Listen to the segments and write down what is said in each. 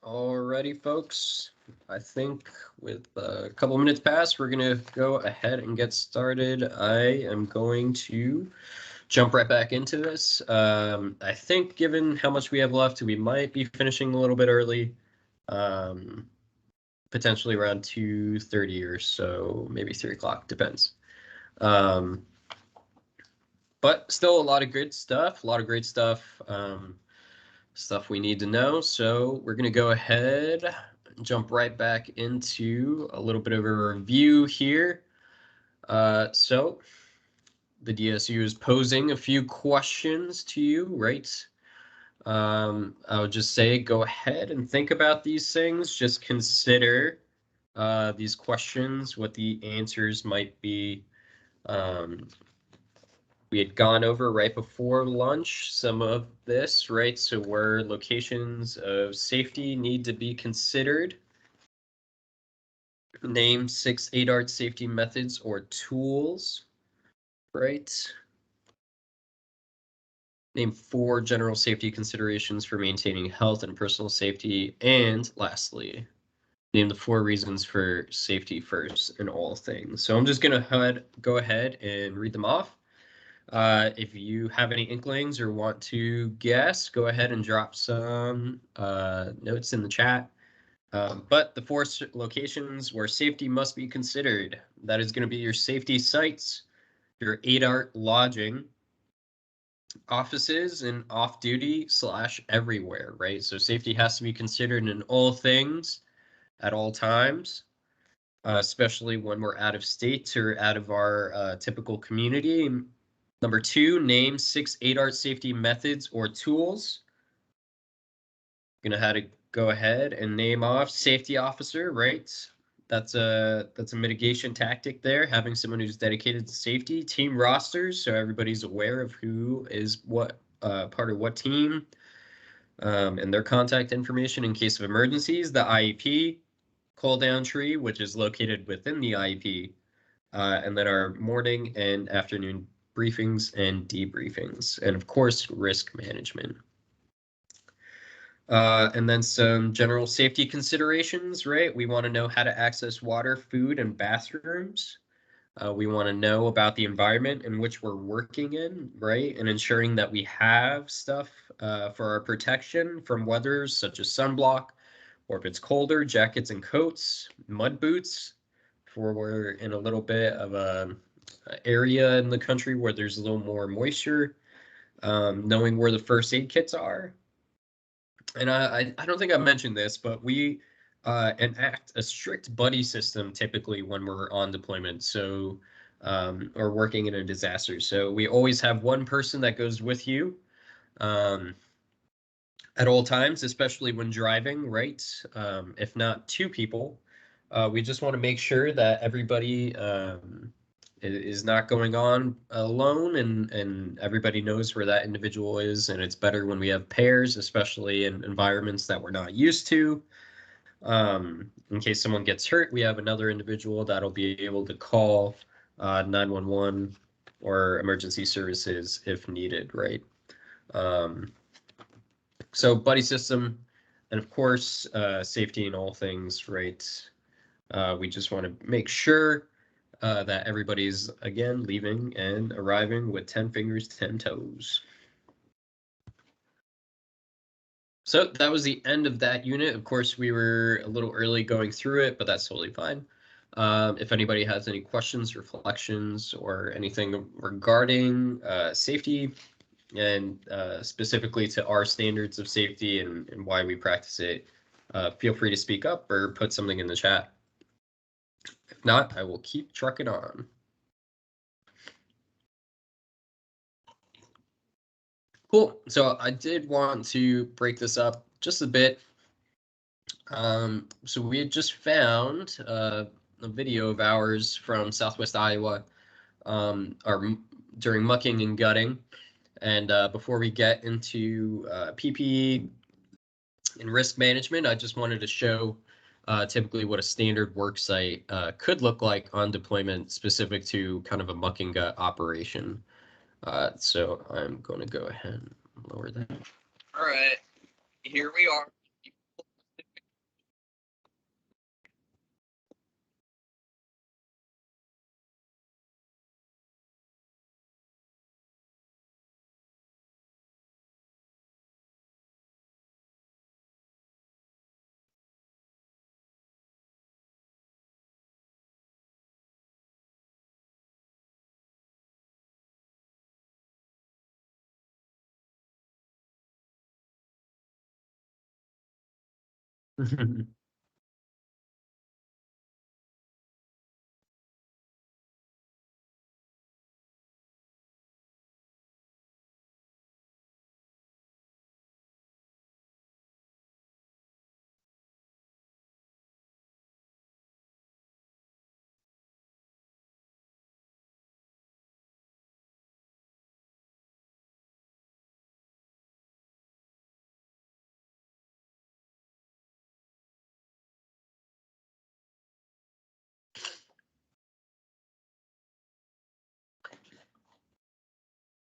Alrighty, folks. I think with a couple minutes past, we're going to go ahead and get started. I am going to jump right back into this. I think given how much we have left, we might be finishing a little bit early, potentially around 2:30 or so, maybe 3 o'clock, depends. But still a lot of good stuff, a lot of great stuff. Stuff we need to know. So we're going to go ahead and jump right back into a little bit of a review here. So the DSU is posing a few questions to you, right? I would just say go ahead and think about these things. Just consider these questions, what the answers might be. We had gone over right before lunch some of this, right? So where locations of safety need to be considered. Name 6 ADART safety methods or tools, right? Name 4 general safety considerations for maintaining health and personal safety. And lastly, name the 4 reasons for safety first in all things. So I'm just going to go ahead and read them off. If you have any inklings or want to guess, go ahead and drop some notes in the chat. But the 4 locations where safety must be considered, that is going to be your safety sites, your ADART lodging, offices, and off-duty / everywhere, right? So safety has to be considered in all things at all times, especially when we're out of state or out of our typical community. Number 2, name 6 ADART safety methods or tools. I'm gonna have to go ahead and name off safety officer, right? That's a mitigation tactic there, having someone who's dedicated to safety. Team rosters, so everybody's aware of who is what part of what team, and their contact information in case of emergencies. The IEP, call down tree, which is located within the IEP, and then our morning and afternoon briefings and debriefings, and of course, risk management. And then some general safety considerations, right? We want to know how to access water, food, and bathrooms. We want to know about the environment in which we're working in, right? And ensuring that we have stuff for our protection from weathers such as sunblock, or if it's colder, jackets and coats, mud boots, for we're in a little bit of a area in the country where there's a little more moisture, knowing where the first aid kits are. And I don't think I mentioned this, but we enact a strict buddy system typically when we're on deployment, so or working in a disaster. So we always have one person that goes with you at all times, especially when driving, right? If not 2 people. We just want to make sure that everybody is not going on alone, and everybody knows where that individual is. And it's better when we have pairs, especially in environments that we're not used to. In case someone gets hurt, we have another individual that'll be able to call 911 or emergency services if needed, right? So buddy system, and of course, safety in all things, right? We just want to make sure that everybody's, again, leaving and arriving with 10 fingers, 10 toes. So that was the end of that unit. Of course, we were a little early going through it, but that's totally fine. If anybody has any questions, reflections, or anything regarding safety, and specifically to our standards of safety and why we practice it, feel free to speak up or put something in the chat. If not, I will keep trucking on. Cool. So I did want to break this up just a bit. So we had just found a video of ours from Southwest Iowa during mucking and gutting. And before we get into PPE and risk management, I just wanted to show typically what a standard work site could look like on deployment specific to kind of a muck and gut operation. So I'm going to go ahead and lower that. All right, here we are.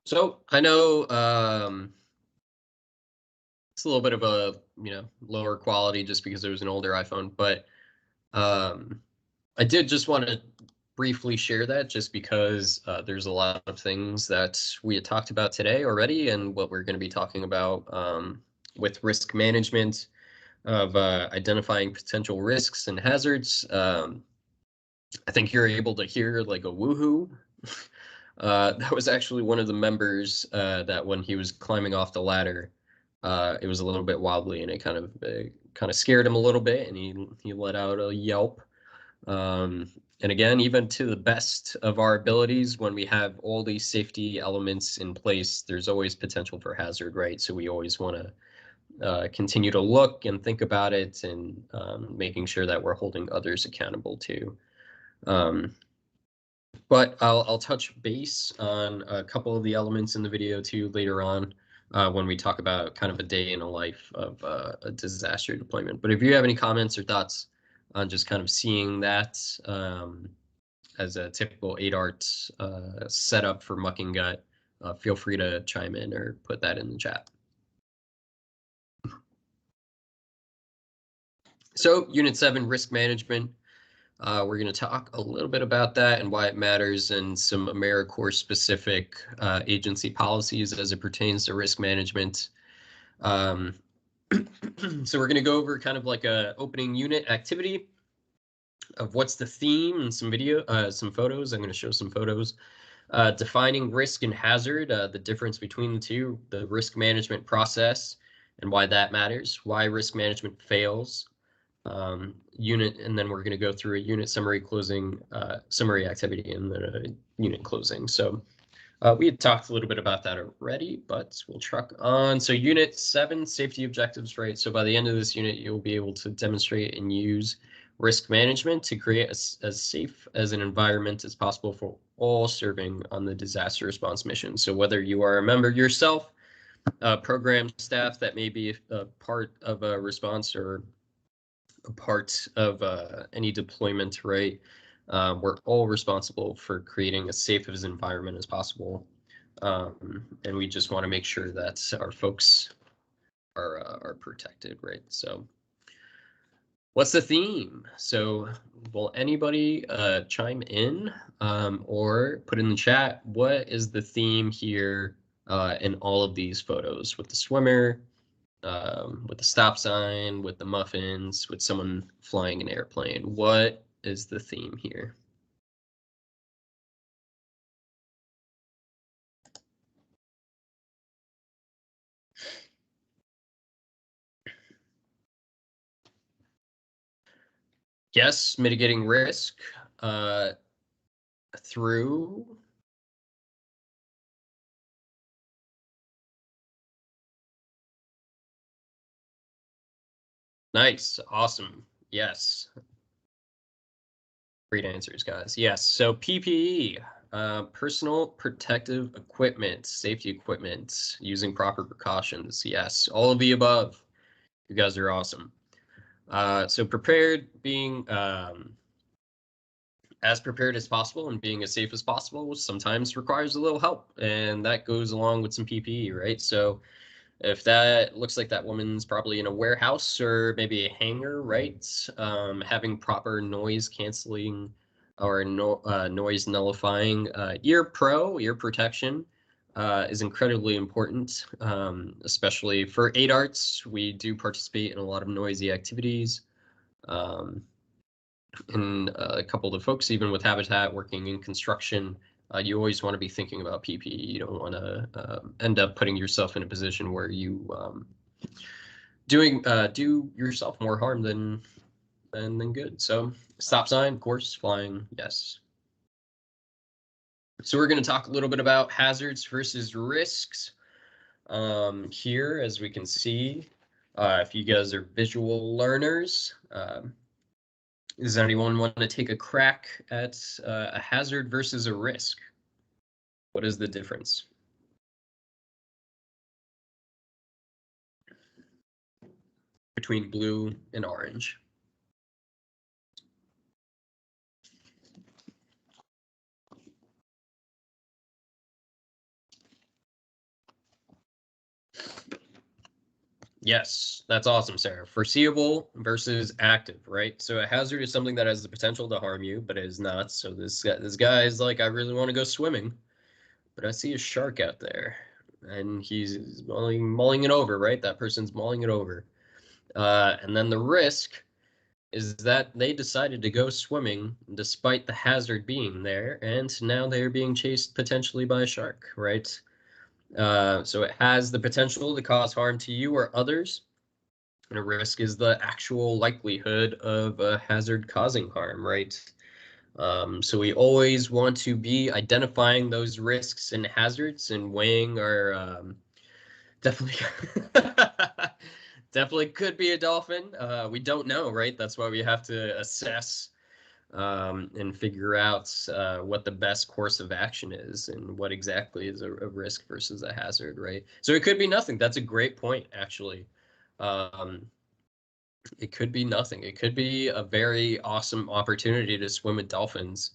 So I know it's a little bit of a lower quality just because it was an older iPhone, but um, I did just want to briefly share that just because there's a lot of things that we had talked about today already, and what we're going to be talking about with risk management of identifying potential risks and hazards. I think you're able to hear like a woohoo. That was actually one of the members that when he was climbing off the ladder, it was a little bit wobbly and it kind of scared him a little bit, and he let out a yelp. And again, even to the best of our abilities, when we have all these safety elements in place, there's always potential for hazard, right? So we always want to continue to look and think about it, and making sure that we're holding others accountable too. Um, but I'll touch base on a couple of the elements in the video too later on when we talk about kind of a day in a life of a disaster deployment. But if you have any comments or thoughts on just kind of seeing that as a typical 8-art setup for mucking gut, feel free to chime in or put that in the chat. So Unit 7, risk management. We're going to talk a little bit about that and why it matters, and some AmeriCorps specific agency policies as it pertains to risk management. So we're going to go over kind of like a opening unit activity of what's the theme, and some photos. I'm going to show some photos. Defining risk and hazard, the difference between the two, the risk management process and why that matters, why risk management fails, unit, and then we're going to go through a unit summary summary activity, and then a unit closing. So we had talked a little bit about that already, but we'll truck on. So Unit 7, safety objectives, right? So by the end of this unit, you'll be able to demonstrate and use risk management to create as safe as an environment as possible for all serving on the disaster response mission. So whether you are a member yourself, program staff that may be a part of a response, or a part of any deployment, right? We're all responsible for creating as safe of an environment as possible. And we just want to make sure that our folks are protected, right? So what's the theme? So will anybody chime in or put in the chat, what is the theme here in all of these photos, with the swimmer, with the stop sign, with the muffins, with someone flying an airplane? What is the theme here? Yes, mitigating risk through. Nice, awesome. Yes. Great answers, guys. Yes, so PPE, personal protective equipment, safety equipment, using proper precautions. Yes, all of the above. You guys are awesome. So prepared, being as prepared as possible and being as safe as possible sometimes requires a little help, and that goes along with some PPE, right? So if that looks like that woman's probably in a warehouse or maybe a hangar, right? Having proper noise canceling or noise nullifying ear protection is incredibly important, especially for 8-arts. We do participate in a lot of noisy activities. And a couple of the folks, even with Habitat working in construction, you always want to be thinking about PPE. You don't want to end up putting yourself in a position where you do yourself more harm than good. So stop sign, of course, flying, yes. So we're going to talk a little bit about hazards versus risks. Here, as we can see, if you guys are visual learners, does anyone want to take a crack at a hazard versus a risk? What is the difference? Between blue and orange? Yes, that's awesome, Sarah. Foreseeable versus active, right? So a hazard is something that has the potential to harm you, but is not. So this guy is like, I really want to go swimming, but I see a shark out there, and he's mulling it over, right? That person's mulling it over. And then the risk is that they decided to go swimming despite the hazard being there, and now they're being chased potentially by a shark, right? So it has the potential to cause harm to you or others. And a risk is the actual likelihood of a hazard causing harm, right? So we always want to be identifying those risks and hazards and weighing our definitely definitely could be a dolphin. We don't know, right? That's why we have to assess and figure out what the best course of action is and what exactly is a risk versus a hazard, right? So it could be nothing. That's a great point, actually. It could be nothing. It could be a very awesome opportunity to swim with dolphins.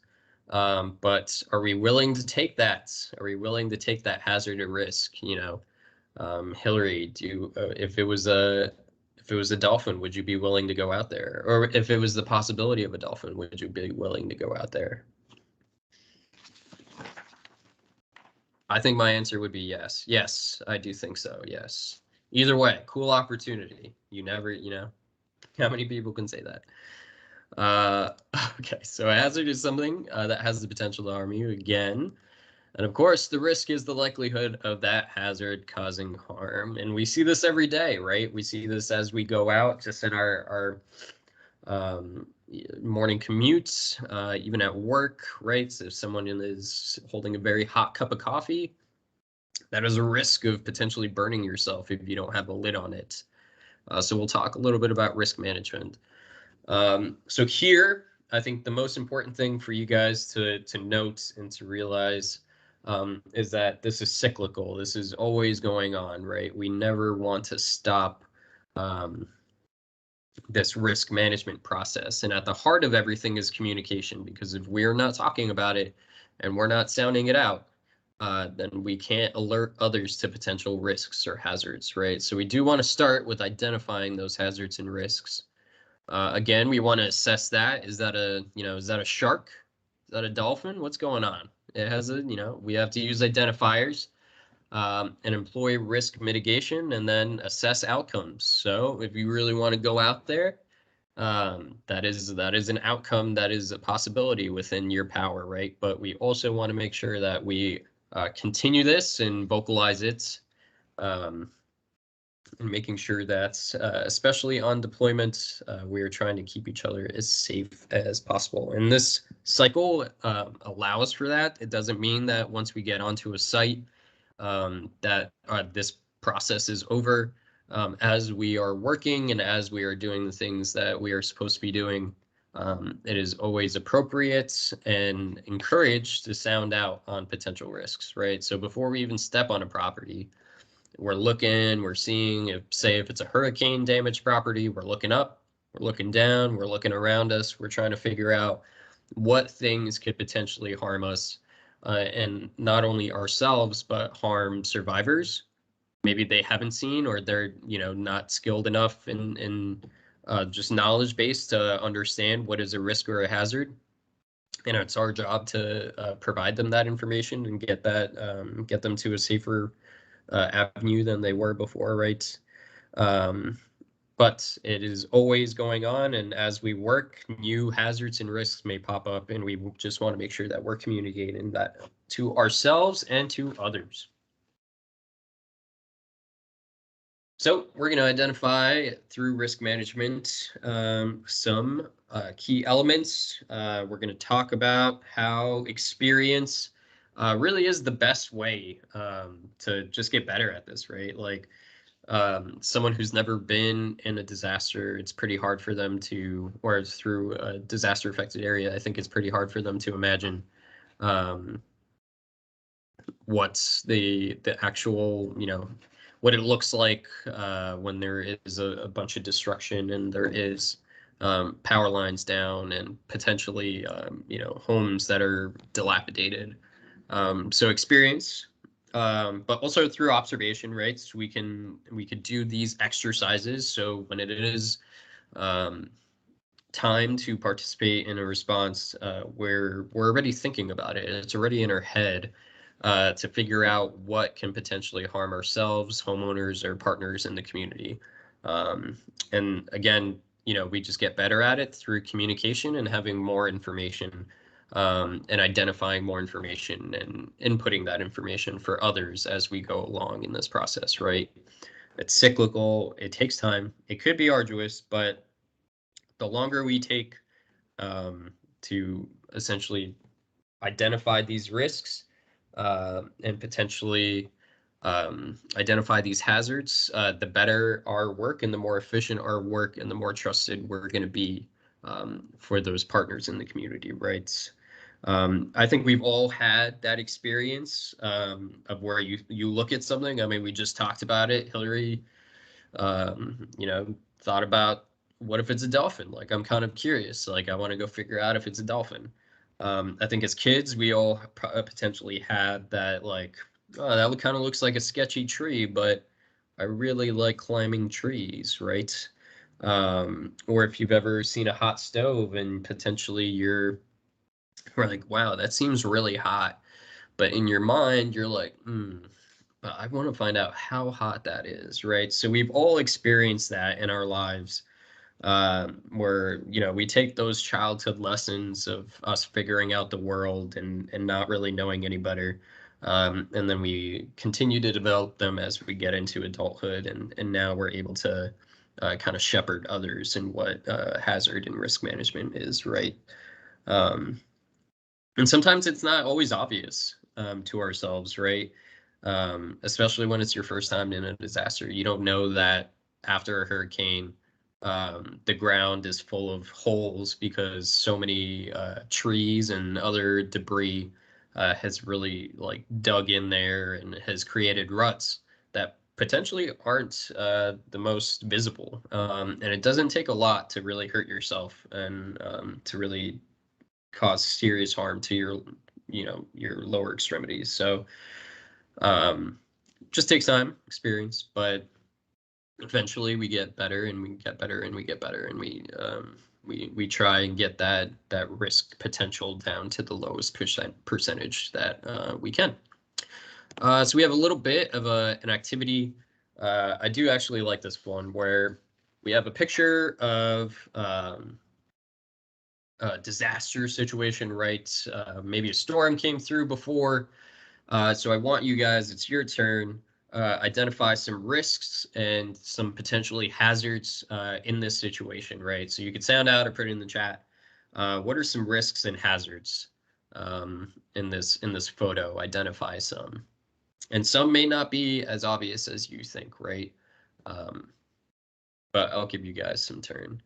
But are we willing to take that? Are we willing to take that hazard or risk? You know, Hillary, if it was a dolphin, would you be willing to go out there? Or if it was the possibility of a dolphin, would you be willing to go out there? I think my answer would be yes. Yes, I do think so. Yes. Either way, cool opportunity. You never, how many people can say that? Okay, so a hazard is something that has the potential to harm you again. And of course, the risk is the likelihood of that hazard causing harm. And we see this every day, right? We see this as we go out, just in our morning commutes, even at work, right? So if someone is holding a very hot cup of coffee, that is a risk of potentially burning yourself if you don't have a lid on it. So we'll talk a little bit about risk management. So here, I think the most important thing for you guys to note and to realize is that this is cyclical. This is always going on, right? We never want to stop this risk management process. And at the heart of everything is communication, because if we're not talking about it and we're not sounding it out, then we can't alert others to potential risks or hazards, right? So we do want to start with identifying those hazards and risks. Again, we want to assess that. Is that a shark? Is that a dolphin? What's going on? It has we have to use identifiers and employ risk mitigation and then assess outcomes. So if you really want to go out there, that is an outcome that is a possibility within your power, right? But we also want to make sure that we continue this and vocalize it. And making sure that, especially on deployment, we are trying to keep each other as safe as possible. And this cycle allows for that. It doesn't mean that once we get onto a site that this process is over. As we are working and as we are doing the things that we are supposed to be doing, it is always appropriate and encouraged to sound out on potential risks, right? So before we even step on a property, we're seeing if it's a hurricane damaged property, we're looking up, we're looking down, we're looking around us, we're trying to figure out what things could potentially harm us, and not only ourselves, but harm survivors. Maybe they haven't seen, or they're, not skilled enough in just knowledge base to understand what is a risk or a hazard. And it's our job to provide them that information and get them to a safer avenue than they were before, right? But it is always going on, and as we work, new hazards and risks may pop up, and we just want to make sure that we're communicating that to ourselves and to others. So we're going to identify through risk management some key elements. We're going to talk about how experience really is the best way to just get better at this, right? Like someone who's never been in a disaster, it's pretty hard for them to, or through a disaster affected area, I think it's pretty hard for them to imagine um, what's the actual, what it looks like when there is a bunch of destruction and there is power lines down and potentially, homes that are dilapidated. So experience, but also through observation, right? So we could do these exercises. So when it is um, time to participate in a response, where we're already thinking about it, it's already in our head, to figure out what can potentially harm ourselves, homeowners, or partners in the community. And again, we just get better at it through communication and having more information, and identifying more information and inputting that information for others as we go along in this process, right? It's cyclical, it takes time, it could be arduous, but the longer we take to essentially identify these risks, and potentially identify these hazards, the better our work and the more efficient our work and the more trusted we're going to be for those partners in the community, right? I think we've all had that experience of where you look at something. I mean, we just talked about it. Hillary, thought about, what if it's a dolphin? Like, I'm kind of curious. Like, I want to go figure out if it's a dolphin. I think as kids, we all potentially had that, like, oh, that kind of looks like a sketchy tree, but I really like climbing trees, right? Or if you've ever seen a hot stove and potentially we're like, wow, that seems really hot. But in your mind, you're like, but I want to find out how hot that is, right? So we've all experienced that in our lives, where we take those childhood lessons of us figuring out the world and not really knowing any better, and then we continue to develop them as we get into adulthood, and now we're able to kind of shepherd others in what hazard and risk management is, right? Um, and sometimes it's not always obvious to ourselves, right? Especially when it's your first time in a disaster. You don't know that after a hurricane, the ground is full of holes because so many trees and other debris has really like dug in there and has created ruts that potentially aren't the most visible. And it doesn't take a lot to really hurt yourself and to really cause serious harm to your lower extremities. So just takes time, experience, but eventually we get better and we get better and we get better and we try and get that risk potential down to the lowest percentage that we can. So we have a little bit of an activity. I do actually like this one where we have a picture of a disaster situation, right? Maybe a storm came through before. So I want you guys, it's your turn, identify some risks and some potentially hazards in this situation, right? So you can sound out or put it in the chat. What are some risks and hazards in this photo? Identify some. And some may not be as obvious as you think, right? But I'll give you guys some turn.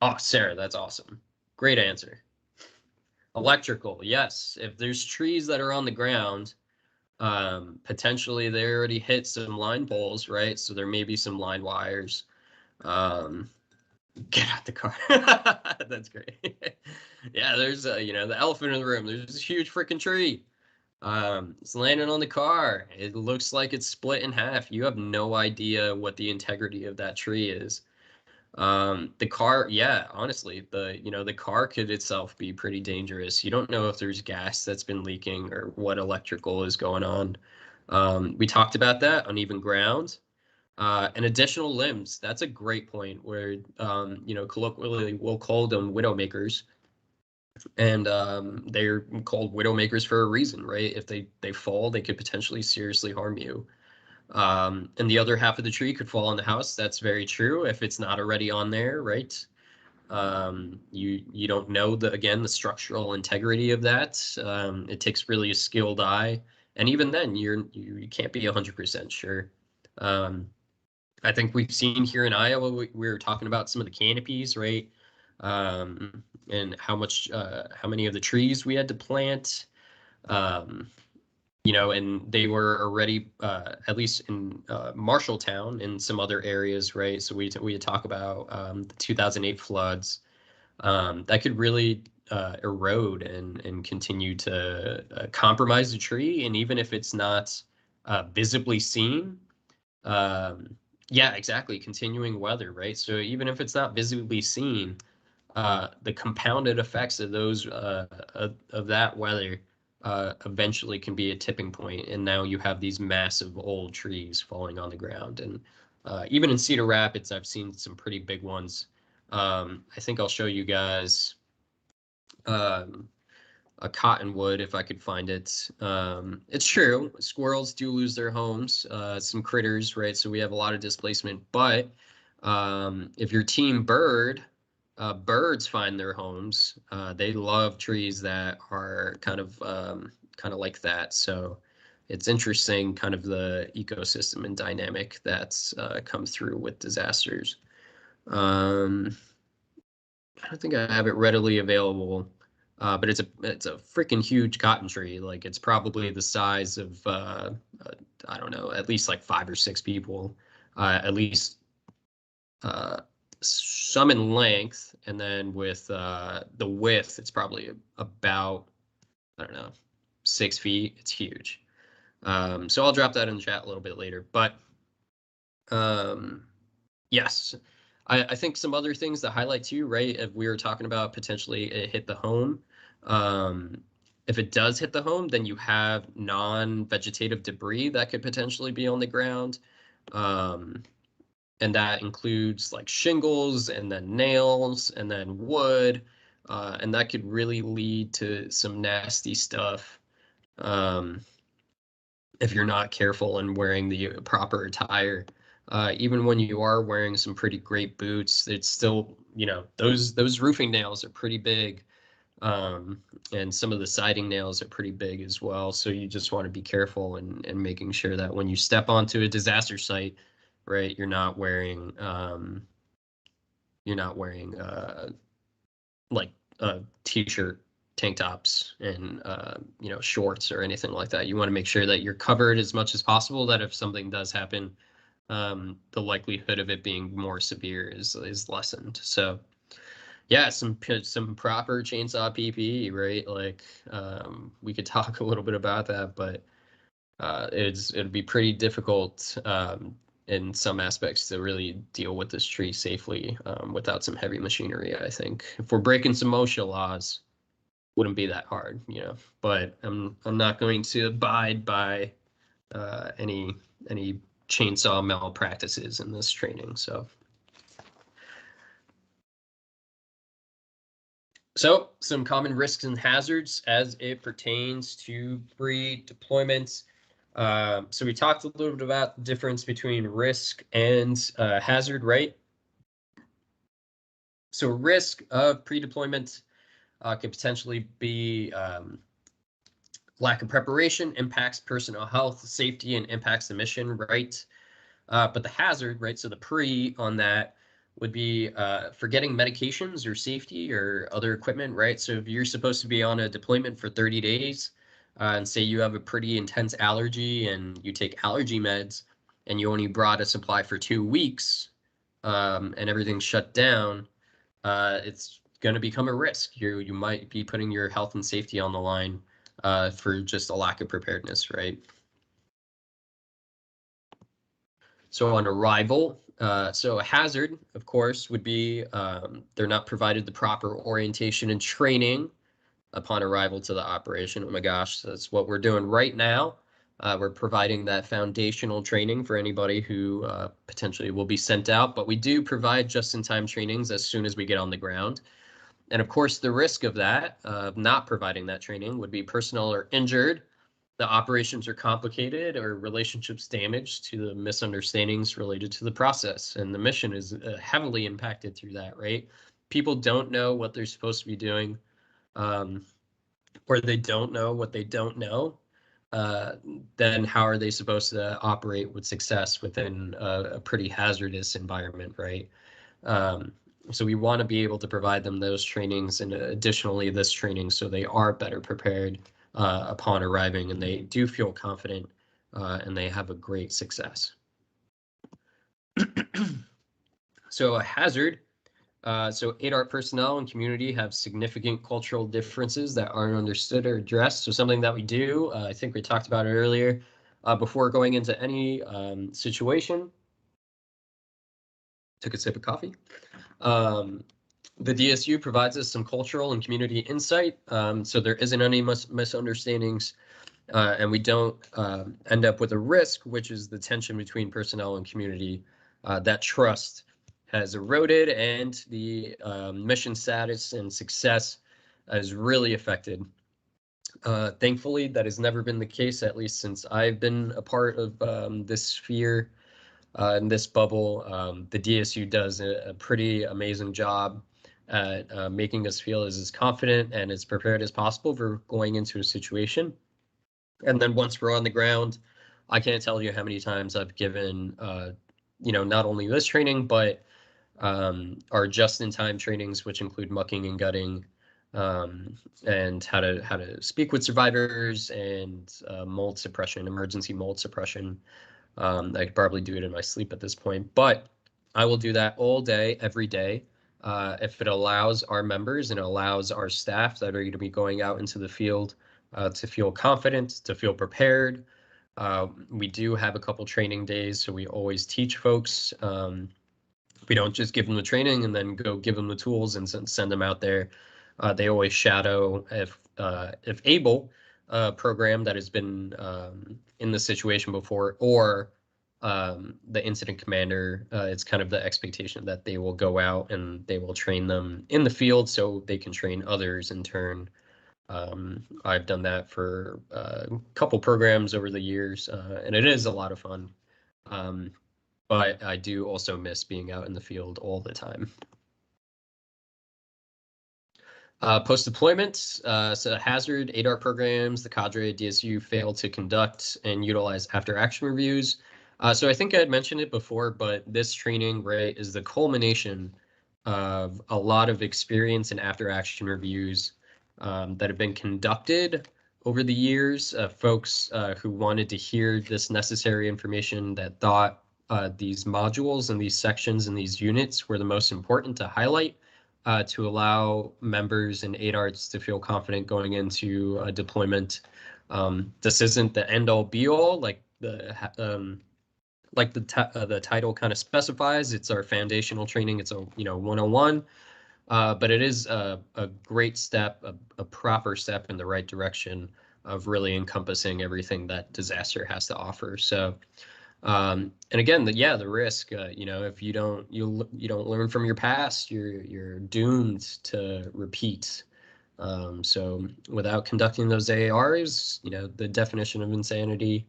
Oh, Sarah, that's awesome. Great answer. Electrical, yes. If there's trees that are on the ground, potentially they already hit some line poles, right? So there may be some line wires. Get out the car. That's great. Yeah, there's the elephant in the room. There's this huge freaking tree. It's landing on the car. It looks like it's split in half. You have no idea what the integrity of that tree is. The car, yeah, honestly, the car could itself be pretty dangerous. You don't know if there's gas that's been leaking or what electrical is going on. We talked about that, uneven ground, and additional limbs. That's a great point where, colloquially we'll call them widowmakers, and they're called widowmakers for a reason, right? If they fall, they could potentially seriously harm you. And the other half of the tree could fall on the house. That's very true if it's not already on there, right? You don't know the structural integrity of that. It takes really a skilled eye, and even then, you can't be 100% sure. I think we've seen here in Iowa, we were talking about some of the canopies, right? And how many of the trees we had to plant. Um, and they were already, at least in Marshalltown and some other areas, right? So we talk about the 2008 floods that could really erode and continue to compromise the tree. And even if it's not visibly seen, yeah, exactly, continuing weather, right? So even if it's not visibly seen, the compounded effects of those of that weather eventually can be a tipping point, and now you have these massive old trees falling on the ground. And even in Cedar Rapids, I've seen some pretty big ones. I think I'll show you guys um, a cottonwood if I could find it. It's true, squirrels do lose their homes, some critters, right? So we have a lot of displacement. But if you're team bird, birds find their homes. They love trees that are kind of like that. So it's interesting, kind of the ecosystem and dynamic that's come through with disasters. Um, I don't think I have it readily available, but it's a freaking huge cotton tree. Like it's probably the size of I don't know, at least like 5 or 6 people, at least some in length, and then with the width, it's probably about, I don't know, 6 feet. It's huge. So I'll drop that in the chat a little bit later. But yes, I think some other things to highlight too, right? If we were talking about potentially it hit the home, if it does hit the home, then you have non-vegetative debris that could potentially be on the ground. And that includes like shingles and then nails and then wood. And that could really lead to some nasty stuff if you're not careful and wearing the proper attire. Even when you are wearing some pretty great boots, it's still, those roofing nails are pretty big. And some of the siding nails are pretty big as well. So you just want to be careful and making sure that when you step onto a disaster site, right, you're not wearing like t-shirt, tank tops, and shorts or anything like that. You want to make sure that you're covered as much as possible, that if something does happen, the likelihood of it being more severe is lessened. So yeah, some proper chainsaw PPE, right? Like we could talk a little bit about that, but it'd be pretty difficult in some aspects to really deal with this tree safely without some heavy machinery. I think if we're breaking some OSHA laws, wouldn't be that hard, But I'm not going to abide by any chainsaw malpractices in this training. So some common risks and hazards as it pertains to pre-deployment. So we talked a little bit about the difference between risk and hazard, right? So risk of pre-deployment could potentially be lack of preparation, impacts personal health, safety, and impacts the mission, right? But the hazard, right? So the pre on that would be forgetting medications or safety or other equipment, right? So if you're supposed to be on a deployment for 30 days and say you have a pretty intense allergy and you take allergy meds and you only brought a supply for 2 weeks and everything's shut down, it's going to become a risk. You might be putting your health and safety on the line for just a lack of preparedness, right? So on arrival, so a hazard, of course, would be they're not provided the proper orientation and training upon arrival to the operation. Oh my gosh, that's what we're doing right now. We're providing that foundational training for anybody who potentially will be sent out, but we do provide just-in-time trainings as soon as we get on the ground. And of course, the risk of that, of not providing that training, would be personnel are injured, the operations are complicated or relationships damaged to the misunderstandings related to the process. And the mission is heavily impacted through that, right? People don't know what they're supposed to be doing, or they don't know what they don't know. Then how are they supposed to operate with success within a pretty hazardous environment, right? So we want to be able to provide them those trainings and additionally this training so they are better prepared upon arriving and they do feel confident and they have a great success. So a hazard. So ADART personnel and community have significant cultural differences that aren't understood or addressed. So something that we do, I think we talked about it earlier, before going into any situation. Took a sip of coffee. The DSU provides us some cultural and community insight, so there isn't any misunderstandings, and we don't end up with a risk, which is the tension between personnel and community. That trust has eroded, and the mission status and success is really affected. Thankfully, that has never been the case, at least since I've been a part of this sphere. In this bubble, the DSU does a pretty amazing job at making us feel as confident and as prepared as possible for going into a situation. And then once we're on the ground, I can't tell you how many times I've given, not only this training, but our just-in-time trainings, which include mucking and gutting, and how to speak with survivors and mold suppression, emergency mold suppression. I could probably do it in my sleep at this point, but I will do that all day, every day. If it allows our members and allows our staff that are going to be going out into the field to feel confident, to feel prepared. We do have a couple training days, so we always teach folks. We don't just give them the training and then go give them the tools and send them out there. They always shadow, if able, a program that has been in the situation before, or the incident commander. It's kind of the expectation that they will go out and they will train them in the field so they can train others in turn. I've done that for a couple programs over the years, and it is a lot of fun. But I do also miss being out in the field all the time. Post-deployment, so hazard, ADAR programs, the cadre DSU failed to conduct and utilize after-action reviews. So I think I had mentioned it before, but this training, right, is the culmination of a lot of experience and after-action reviews that have been conducted over the years. Folks who wanted to hear this necessary information that thought these modules and these sections and these units were the most important to highlight. To allow members and ADARTs to feel confident going into a deployment. This isn't the end-all be-all, like the title kind of specifies. It's our foundational training. It's a 101, but it is a great step, a proper step in the right direction of really encompassing everything that disaster has to offer. So. And again, the risk, if you don't learn from your past, you're doomed to repeat. So without conducting those AARs, the definition of insanity,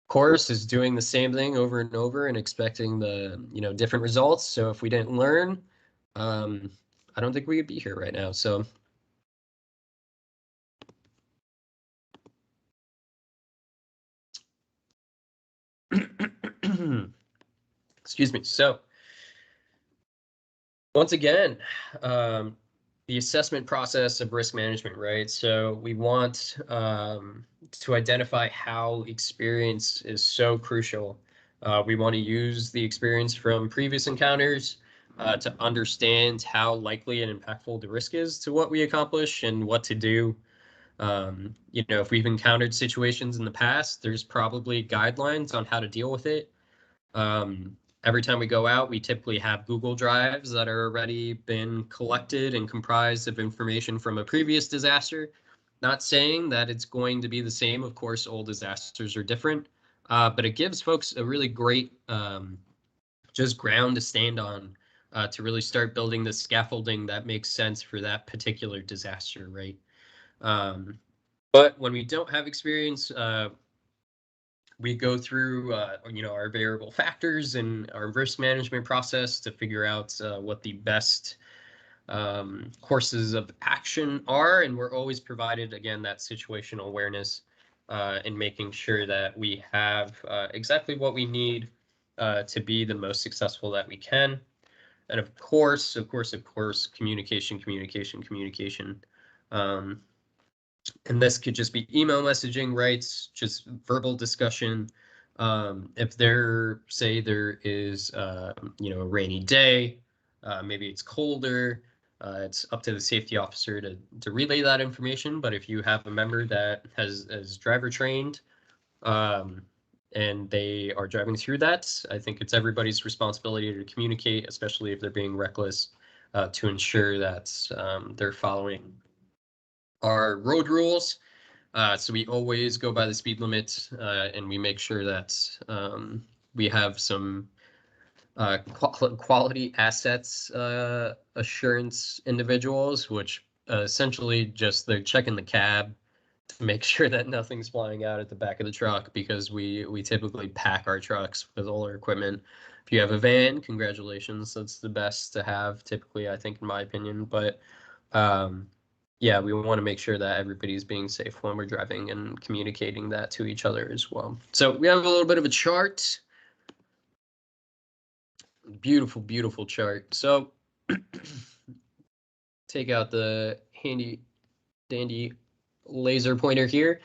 of course, is doing the same thing over and over and expecting the, different results. So if we didn't learn, I don't think we would be here right now. So. Excuse me. So once again, the assessment process of risk management, right? So we want to identify how experience is so crucial. We want to use the experience from previous encounters to understand how likely and impactful the risk is to what we accomplish and what to do. If we've encountered situations in the past, there's probably guidelines on how to deal with it. Every time we go out, we typically have Google Drives that are already been collected and comprised of information from a previous disaster. Not saying that it's going to be the same. Of course, all disasters are different, but it gives folks a really great just ground to stand on to really start building the scaffolding that makes sense for that particular disaster, right? But when we don't have experience, we go through our variable factors and our risk management process to figure out what the best courses of action are, and we're always provided, again, that situational awareness in making sure that we have exactly what we need to be the most successful that we can. And of course, communication, communication, communication. Um, and this could just be email messaging, right? Just verbal discussion. If say there is, a rainy day, maybe it's colder, it's up to the safety officer to relay that information. But if you have a member that has driver trained, and they are driving through that, I think it's everybody's responsibility to communicate, especially if they're being reckless, to ensure that they're following our road rules. So we always go by the speed limit, and we make sure that we have some quality assets assurance individuals, which essentially just they're checking the cab to make sure that nothing's flying out at the back of the truck, because we typically pack our trucks with all our equipment. If you have a van, congratulations, that's the best to have typically, I think, in my opinion. But um, yeah, we want to make sure that everybody's being safe when we're driving and communicating that to each other as well. So we have a little bit of a chart. Beautiful, beautiful chart. So take out the handy dandy laser pointer here.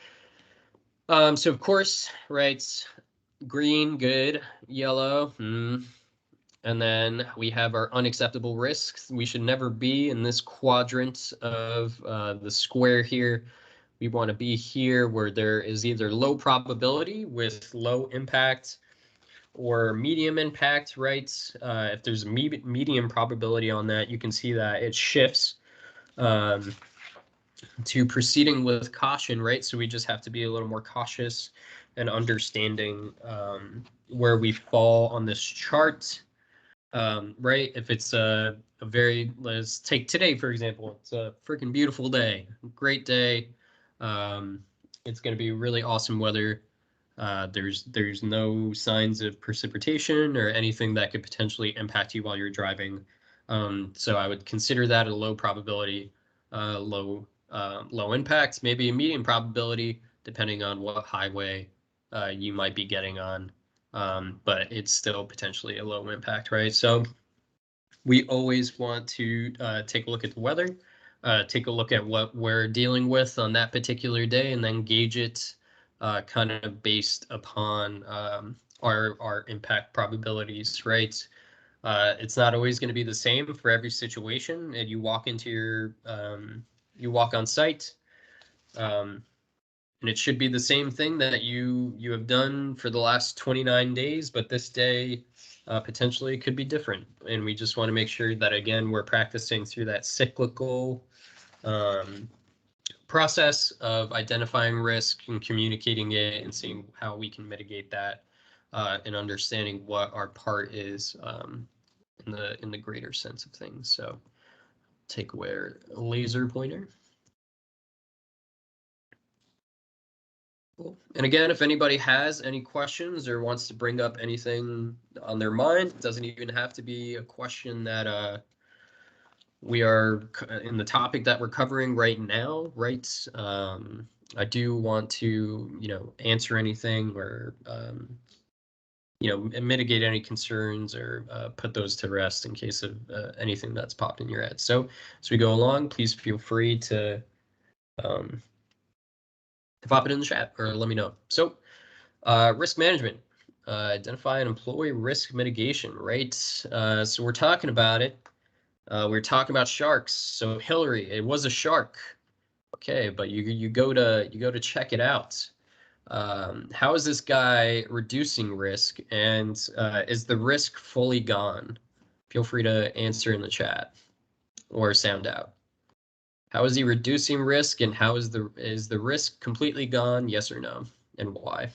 So of course, right, green, good, yellow, and then we have our unacceptable risks. We should never be in this quadrant of the square here. We want to be here where there is either low probability with low impact or medium impact, right? If there's a medium probability on that, you can see that it shifts um, to proceeding with caution, right? So we just have to be a little more cautious and understanding where we fall on this chart, right? If it's let's take today, for example, it's a freaking beautiful day, great day. Um, it's going to be really awesome weather. There's no signs of precipitation or anything that could potentially impact you while you're driving. So I would consider that a low probability, low impact, maybe a medium probability, depending on what highway you might be getting on. But it's still potentially a low impact, right? So we always want to take a look at the weather, take a look at what we're dealing with on that particular day, and then gauge it kind of based upon our impact probabilities, right? It's not always going to be the same for every situation. And you walk on site, um, and it should be the same thing that you have done for the last 29 days, but this day potentially could be different. And we just want to make sure that, again, we're practicing through that cyclical um, process of identifying risk and communicating it and seeing how we can mitigate that, and understanding what our part is in the greater sense of things. So take away our laser pointer. Cool. And again, if anybody has any questions or wants to bring up anything on their mind, it doesn't even have to be a question that we are in the topic that we're covering right now, right? I do want to, answer anything or, mitigate any concerns or put those to rest in case of anything that's popped in your head. So as we go along, please feel free um, to pop it in the chat or let me know. So risk management, identify and employ risk mitigation, right? So we're talking about it. We're talking about sharks. So Hillary, it was a shark. Okay, but you go to check it out. How is this guy reducing risk, and is the risk fully gone? Feel free to answer in the chat or sound out. How is he reducing risk, and how is the risk completely gone? Yes or no, and why?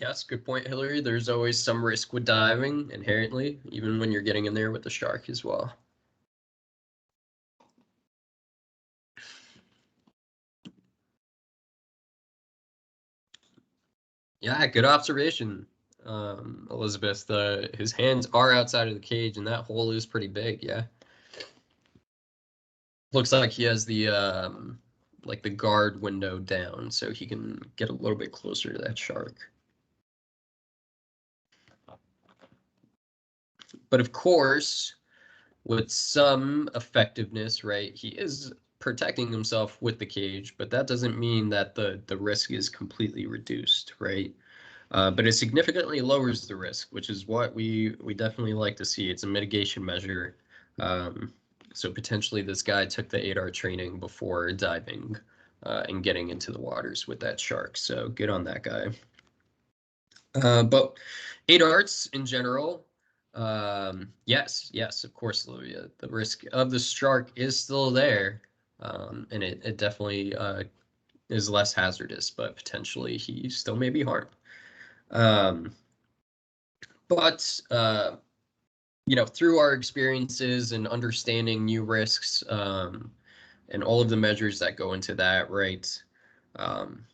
Yes, good point, Hillary. There's always some risk with diving inherently, even when you're getting in there with the shark as well. Yeah, good observation, Elizabeth. His hands are outside of the cage, and that hole is pretty big. Yeah, looks like he has the like the guard window down, so he can get a little bit closer to that shark. But of course, with some effectiveness, right? He is protecting himself with the cage, but that doesn't mean that the risk is completely reduced, right? But it significantly lowers the risk, which is what we definitely like to see. It's a mitigation measure. Um, so potentially this guy took the 8R training before diving and getting into the waters with that shark. So good on that guy. But 8Rs in general, yes, of course, Olivia. The risk of the shark is still there, and it definitely is less hazardous, but potentially he still may be harmed. Um, but through our experiences and understanding new risks, and all of the measures that go into that, right? Um,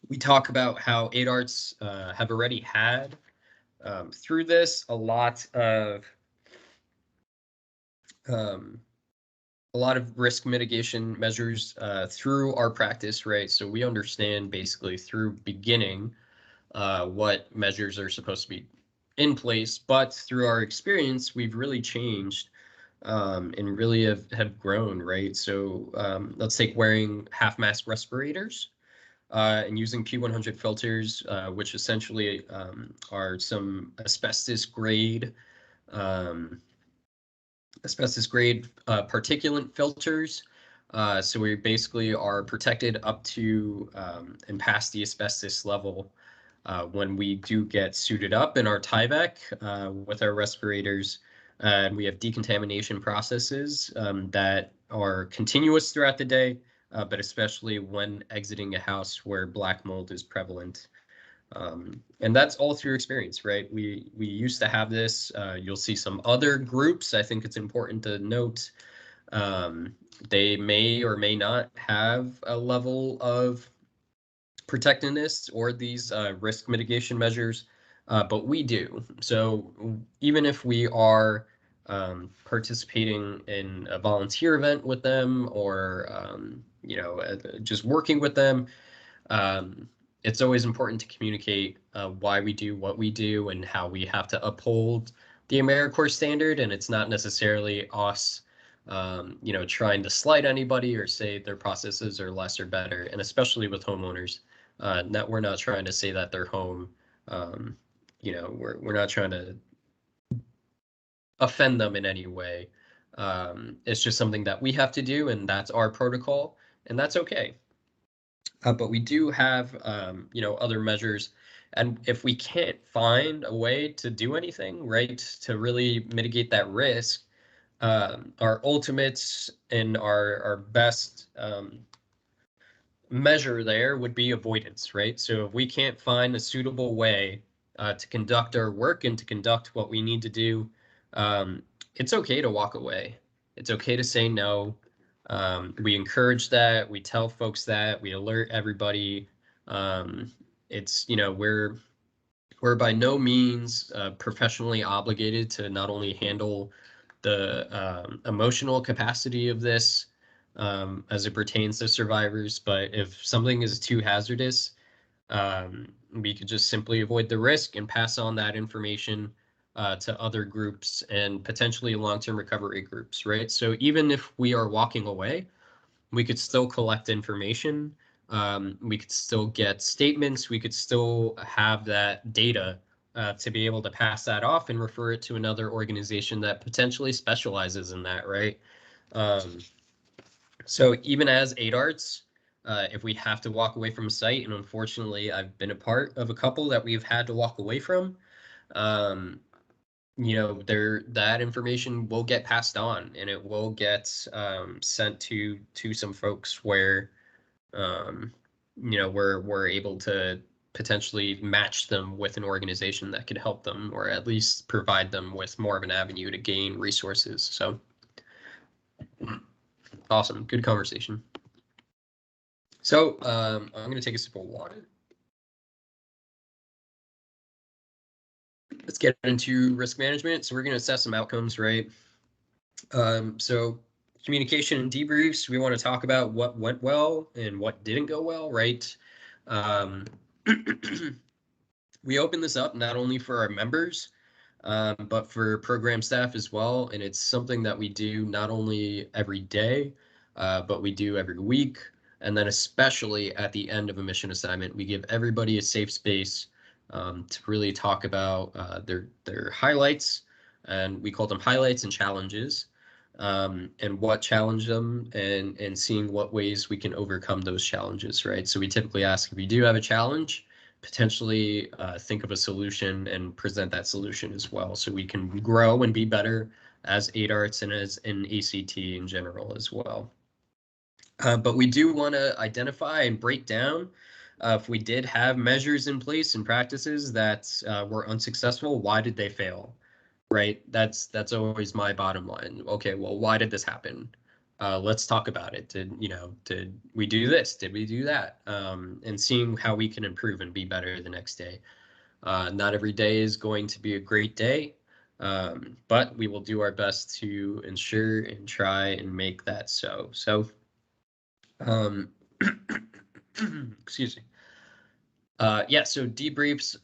we talk about how 8Rs have already had through this um, a lot of risk mitigation measures through our practice, right? So we understand basically through beginning what measures are supposed to be in place, but through our experience, we've really changed and really have grown, right? So let's take wearing half mask respirators and using P100 filters, which essentially are some um, asbestos grade particulate filters. So we basically are protected up to and past the asbestos level when we do get suited up in our Tyvek with our respirators. And we have decontamination processes that are continuous throughout the day, but especially when exiting a house where black mold is prevalent. And that's all through experience, right? We used to have this. You'll see some other groups. I think it's important to note um, they may or may not have a level of protectiveness or these risk mitigation measures, but we do. So even if we are participating in a volunteer event with them or just working with them, um, it's always important to communicate why we do what we do and how we have to uphold the AmeriCorps standard. And it's not necessarily us, trying to slight anybody or say their processes are less or better. And especially with homeowners, we're not trying to say that their home, um, we're not trying to offend them in any way. It's just something that we have to do, and that's our protocol, and that's okay. But we do have, other measures. And if we can't find a way to do anything, right, to really mitigate that risk, our ultimates and our best measure there would be avoidance, right? So if we can't find a suitable way to conduct our work and to conduct what we need to do, it's okay to walk away. It's okay to say no. We encourage that. We tell folks that. We alert everybody. Um, we're by no means professionally obligated to not only handle the emotional capacity of this as it pertains to survivors, but if something is too hazardous, we could just simply avoid the risk and pass on that information to other groups and potentially long-term recovery groups, right? So even if we are walking away, we could still collect information. We could still get statements. We could still have that data to be able to pass that off and refer it to another organization that potentially specializes in that, right? Um, so even as 8Rs, if we have to walk away from a site, and unfortunately, I've been a part of a couple that we've had to walk away from, um, that information will get passed on and it will get sent to some folks where we're able to potentially match them with an organization that could help them, or at least provide them with more of an avenue to gain resources. So awesome, good conversation. So I'm going to take a sip of water. Let's get into risk management. So we're going to assess some outcomes, right? So communication and debriefs, we want to talk about what went well and what didn't go well, right? We open this up not only for our members, but for program staff as well. And it's something that we do not only every day, but we do every week. And then especially at the end of a mission assignment, we give everybody a safe space to really talk about their highlights. And we call them highlights and challenges, and what challenged them, and seeing what ways we can overcome those challenges, right? So we typically ask, if you do have a challenge, potentially think of a solution and present that solution as well, so we can grow and be better as ADARTs and as an ACT in general as well. But we do want to identify and break down if we did have measures in place and practices that were unsuccessful, why did they fail? Right? That's always my bottom line. Okay, well, why did this happen? Let's talk about it. Did we do this? Did we do that? And seeing how we can improve and be better the next day. Not every day is going to be a great day, but we will do our best to ensure and try and make that so. So, excuse me. Yeah, so debriefs,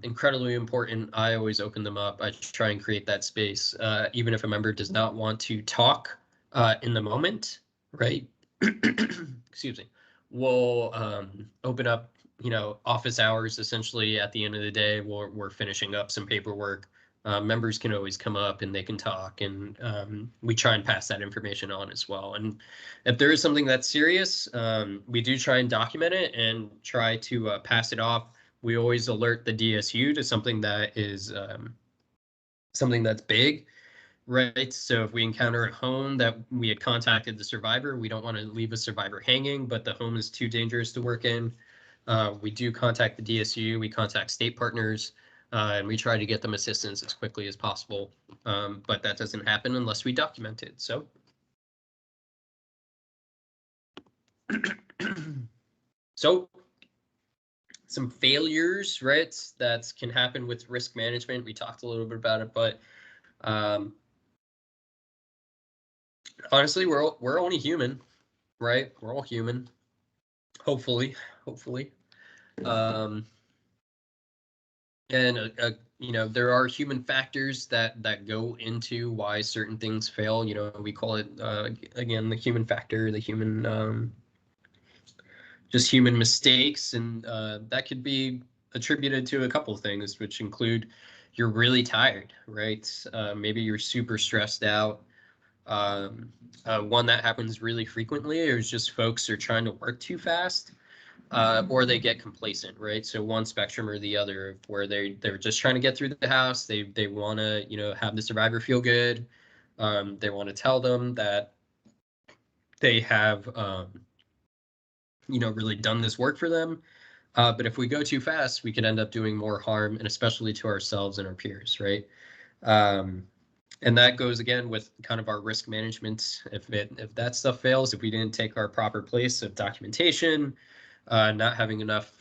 incredibly important. I always open them up. I try and create that space, even if a member does not want to talk in the moment, right? Excuse me. We'll open up, office hours essentially at the end of the day. We're finishing up some paperwork. Members can always come up and they can talk, and we try and pass that information on as well. And if there is something that's serious, we do try and document it and try to pass it off. We always alert the DSU to something that is something that's big, right? So if we encounter a home that we had contacted the survivor, we don't want to leave a survivor hanging, but the home is too dangerous to work in. We do contact the DSU, we contact state partners, and we try to get them assistance as quickly as possible. But that doesn't happen unless we document it. So so some failures, right, that can happen with risk management. We talked a little bit about it, but honestly, we're only human, right? We're all human. Hopefully. And there are human factors that go into why certain things fail. We call it again the human factor, the human just human mistakes, and that could be attributed to a couple of things, which include you're really tired, right? Maybe you're super stressed out. One that happens really frequently is just folks are trying to work too fast, or they get complacent, right? So one spectrum or the other, where they're just trying to get through the house. They want to have the survivor feel good. They want to tell them that they have really done this work for them. But if we go too fast, we can end up doing more harm, and especially to ourselves and our peers, right? And that goes again with kind of our risk management. If that stuff fails, if we didn't take our proper place of documentation, not having enough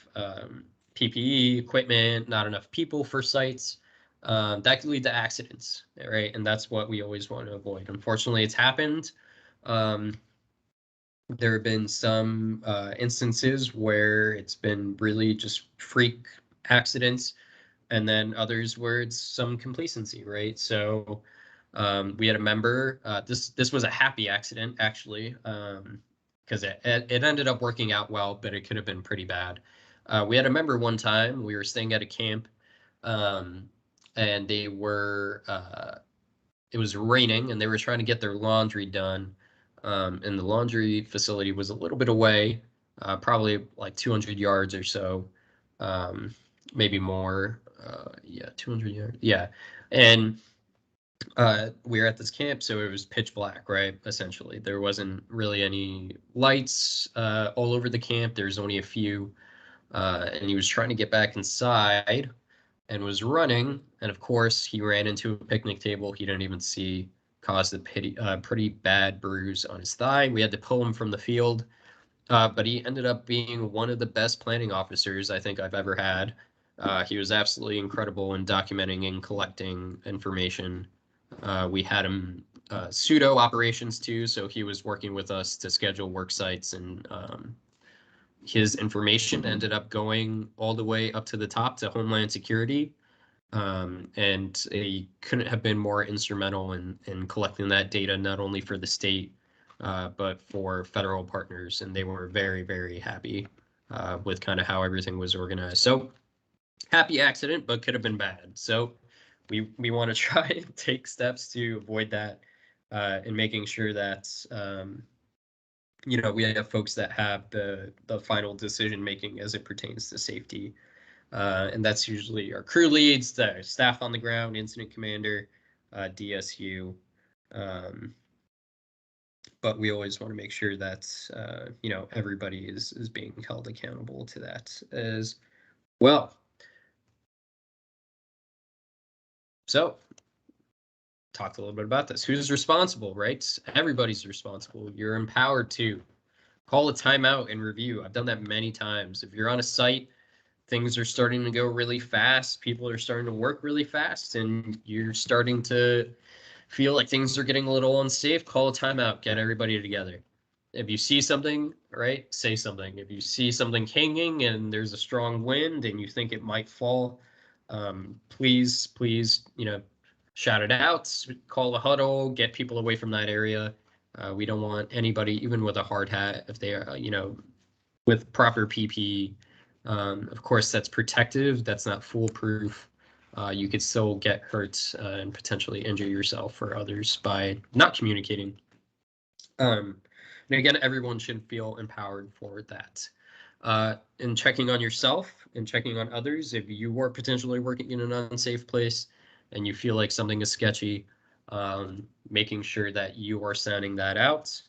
PPE equipment, not enough people for sites, that could lead to accidents, right? And that's what we always want to avoid. Unfortunately, it's happened. There have been some instances where it's been really just freak accidents, and then others where it's some complacency, right? So we had a member. This was a happy accident, actually, because it ended up working out well, but it could have been pretty bad. We had a member one time. We were staying at a camp, and they were. It was raining, and they were trying to get their laundry done. And the laundry facility was a little bit away, probably like 200 yards or so, maybe more. Yeah, 200 yards. Yeah, and we were at this camp, so it was pitch black, right? Essentially, there wasn't really any lights all over the camp. There's only a few. and he was trying to get back inside and was running. And of course, he ran into a picnic table he didn't even see, caused a pretty bad bruise on his thigh. We had to pull him from the field, but he ended up being one of the best planning officers I think I've ever had. He was absolutely incredible in documenting and collecting information. We had him pseudo operations too, so he was working with us to schedule work sites, and his information ended up going all the way up to the top to Homeland Security. And he couldn't have been more instrumental in collecting that data, not only for the state, but for federal partners. And they were very, very happy with kind of how everything was organized. So happy accident, but could have been bad. So we want to try and take steps to avoid that, and making sure that we have folks that have the final decision making as it pertains to safety. And that's usually our crew leads, the staff on the ground, incident commander, DSU. Um, but we always want to make sure that everybody is being held accountable to that as well. So talked a little bit about this. Who's responsible, right? Everybody's responsible. You're empowered to call a timeout and review. I've done that many times. If you're on a site, things are starting to go really fast, people are starting to work really fast, and you're starting to feel like things are getting a little unsafe, call a timeout, get everybody together. If you see something, right, say something. If you see something hanging and there's a strong wind and you think it might fall, please, shout it out, call a huddle, get people away from that area. We don't want anybody, even with a hard hat, if they are, with proper PPE. Of course, that's protective. That's not foolproof. You could still get hurt and potentially injure yourself or others by not communicating. And again, everyone should feel empowered for that. And checking on yourself and checking on others. If you are potentially working in an unsafe place and you feel like something is sketchy, making sure that you are sounding that out.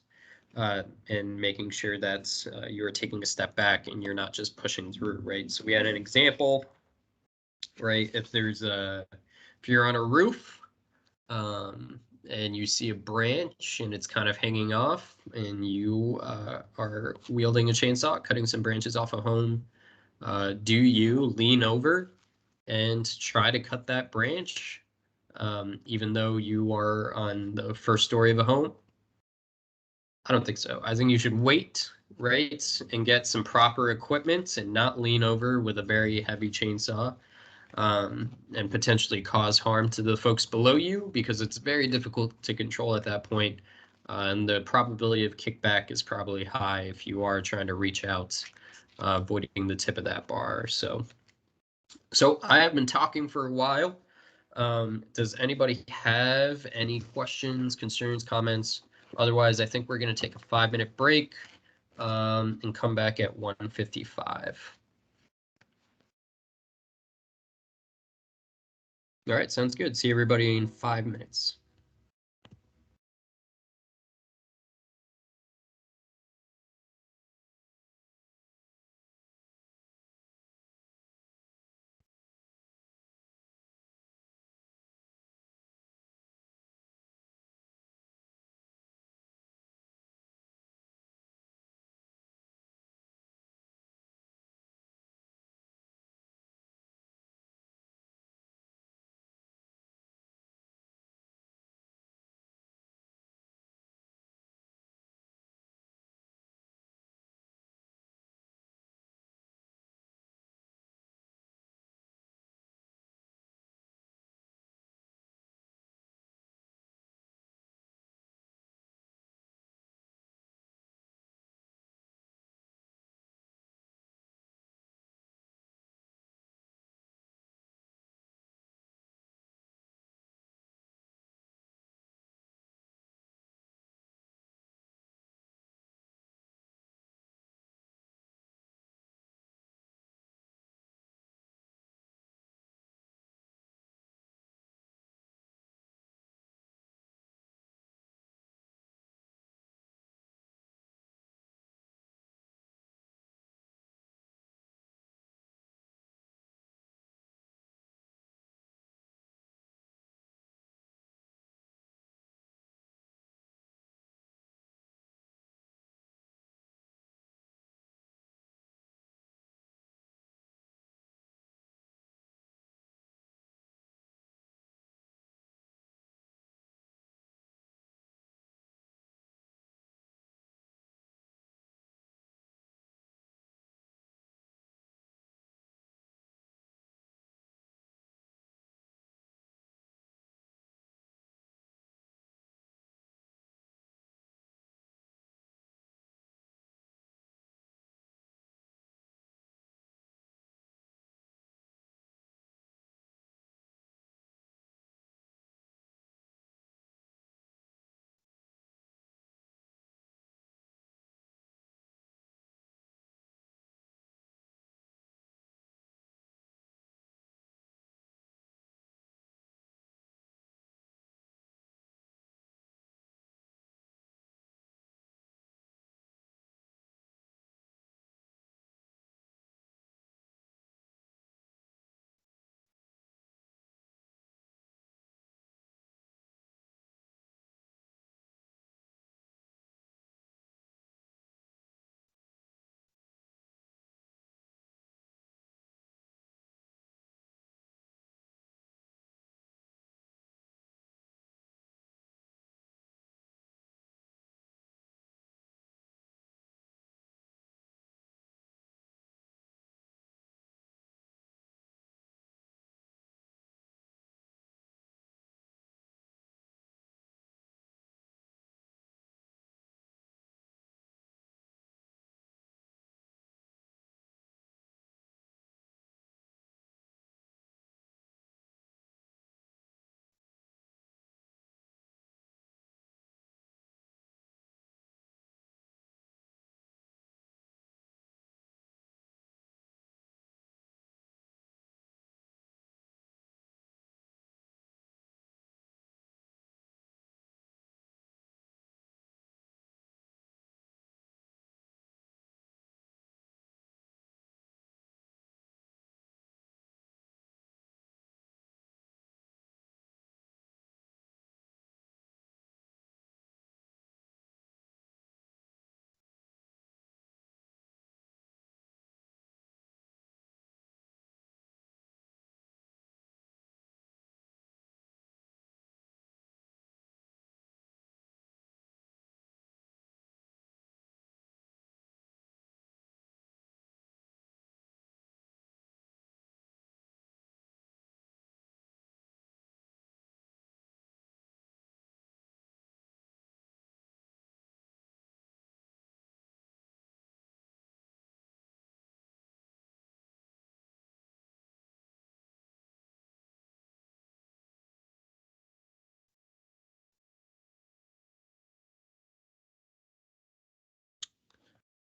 And making sure that you're taking a step back and you're not just pushing through, right? So we had an example, right? If you're on a roof, and you see a branch and it's kind of hanging off, and you are wielding a chainsaw, cutting some branches off a home, do you lean over and try to cut that branch, even though you are on the first story of a home? I don't think so. I think you should wait, right, and get some proper equipment and not lean over with a very heavy chainsaw, and potentially cause harm to the folks below you, because it's very difficult to control at that point. And the probability of kickback is probably high if you are trying to reach out, avoiding the tip of that bar. So I have been talking for a while. Does anybody have any questions, concerns, comments? Otherwise, I think we're going to take a 5-minute break, and come back at 1:55. All right, sounds good. See everybody in 5 minutes.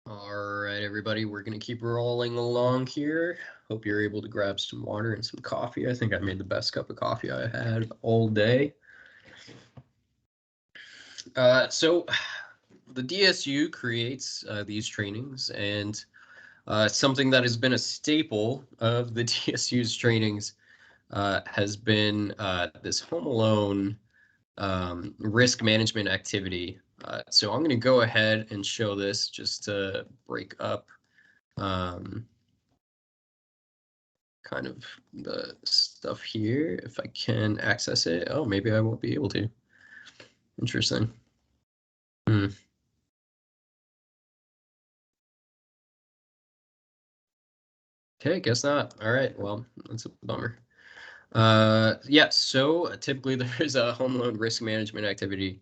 All right, everybody, we're going to keep rolling along here. Hope you're able to grab some water and some coffee. I think I made the best cup of coffee I had all day. So the DSU creates these trainings, and something that has been a staple of the DSU's trainings has been this home alone risk management activity. So I'm going to go ahead and show this just to break up um, kind of the stuff here. If I can access it. Oh, maybe I won't be able to. Interesting. Hmm. Okay, guess not. All right, well, that's a bummer. Yeah, so typically there's a home loan risk management activity.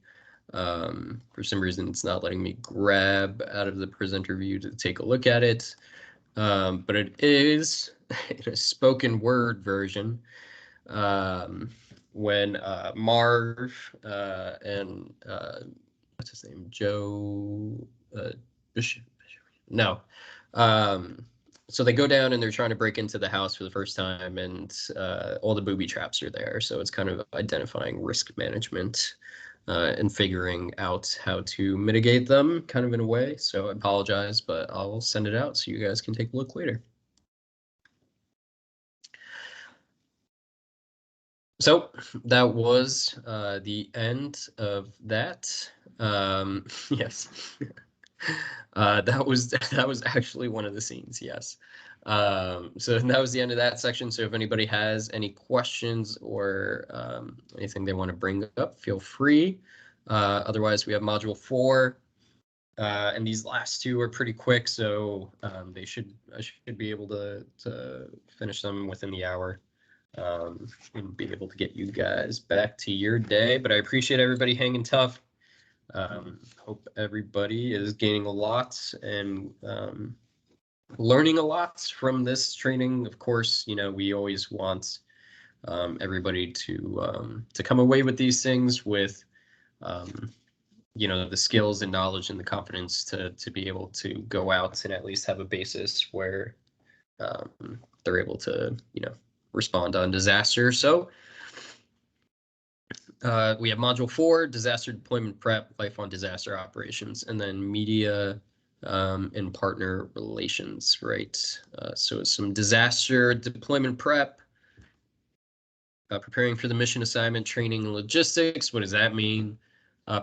For some reason, it's not letting me grab out of the presenter view to take a look at it. But it is in a spoken word version. Um, when Marv and what's his name? Joe Bishop? No. Um, so they go down and they're trying to break into the house for the first time, and all the booby traps are there. So it's kind of identifying risk management and figuring out how to mitigate them, kind of in a way. So I apologize, but I'll send it out so you guys can take a look later. So that was the end of that. Yes. That was actually one of the scenes, yes. So that was the end of that section. So if anybody has any questions or anything they want to bring up, feel free. Otherwise, we have module 4, and these last two are pretty quick, so I should be able to finish them within the hour and be able to get you guys back to your day. But I appreciate everybody hanging tough. Hope everybody is gaining a lot and learning a lot from this training. Of course, you know, we always want everybody to come away with these things with you know, the skills and knowledge and the confidence to be able to go out and at least have a basis where they're able to, you know, respond on disaster. So we have module 4, disaster deployment prep, life on disaster operations, and then media and partner relations, right? So some disaster deployment prep, preparing for the mission assignment, training and logistics. What does that mean?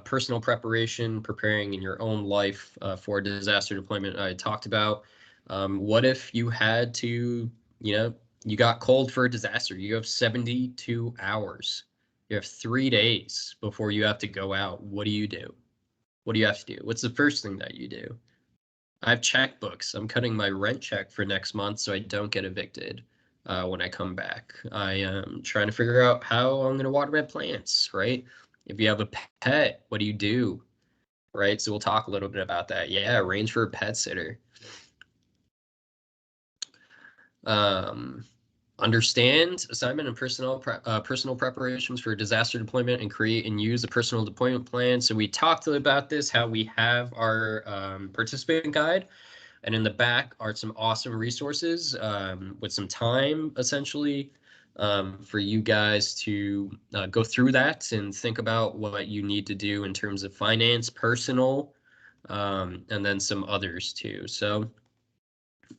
Personal preparation, preparing in your own life for disaster deployment. I talked about what if you had to, you know, you got called for a disaster. You have 72 hours. You have 3 days before you have to go out. What do you do? What do you have to do? What's the first thing that you do? I have checkbooks. I'm cutting my rent check for next month so I don't get evicted when I come back. I am trying to figure out how I'm going to water my plants, right? If you have a pet, what do you do? Right? So we'll talk a little bit about that. Yeah, arrange for a pet sitter. Um, understand assignment and personal preparations for disaster deployment and create and use a personal deployment plan. So we talked about this, how we have our participant guide. And in the back are some awesome resources with some time, essentially, for you guys to go through that and think about what you need to do in terms of finance, personal, and then some others too. So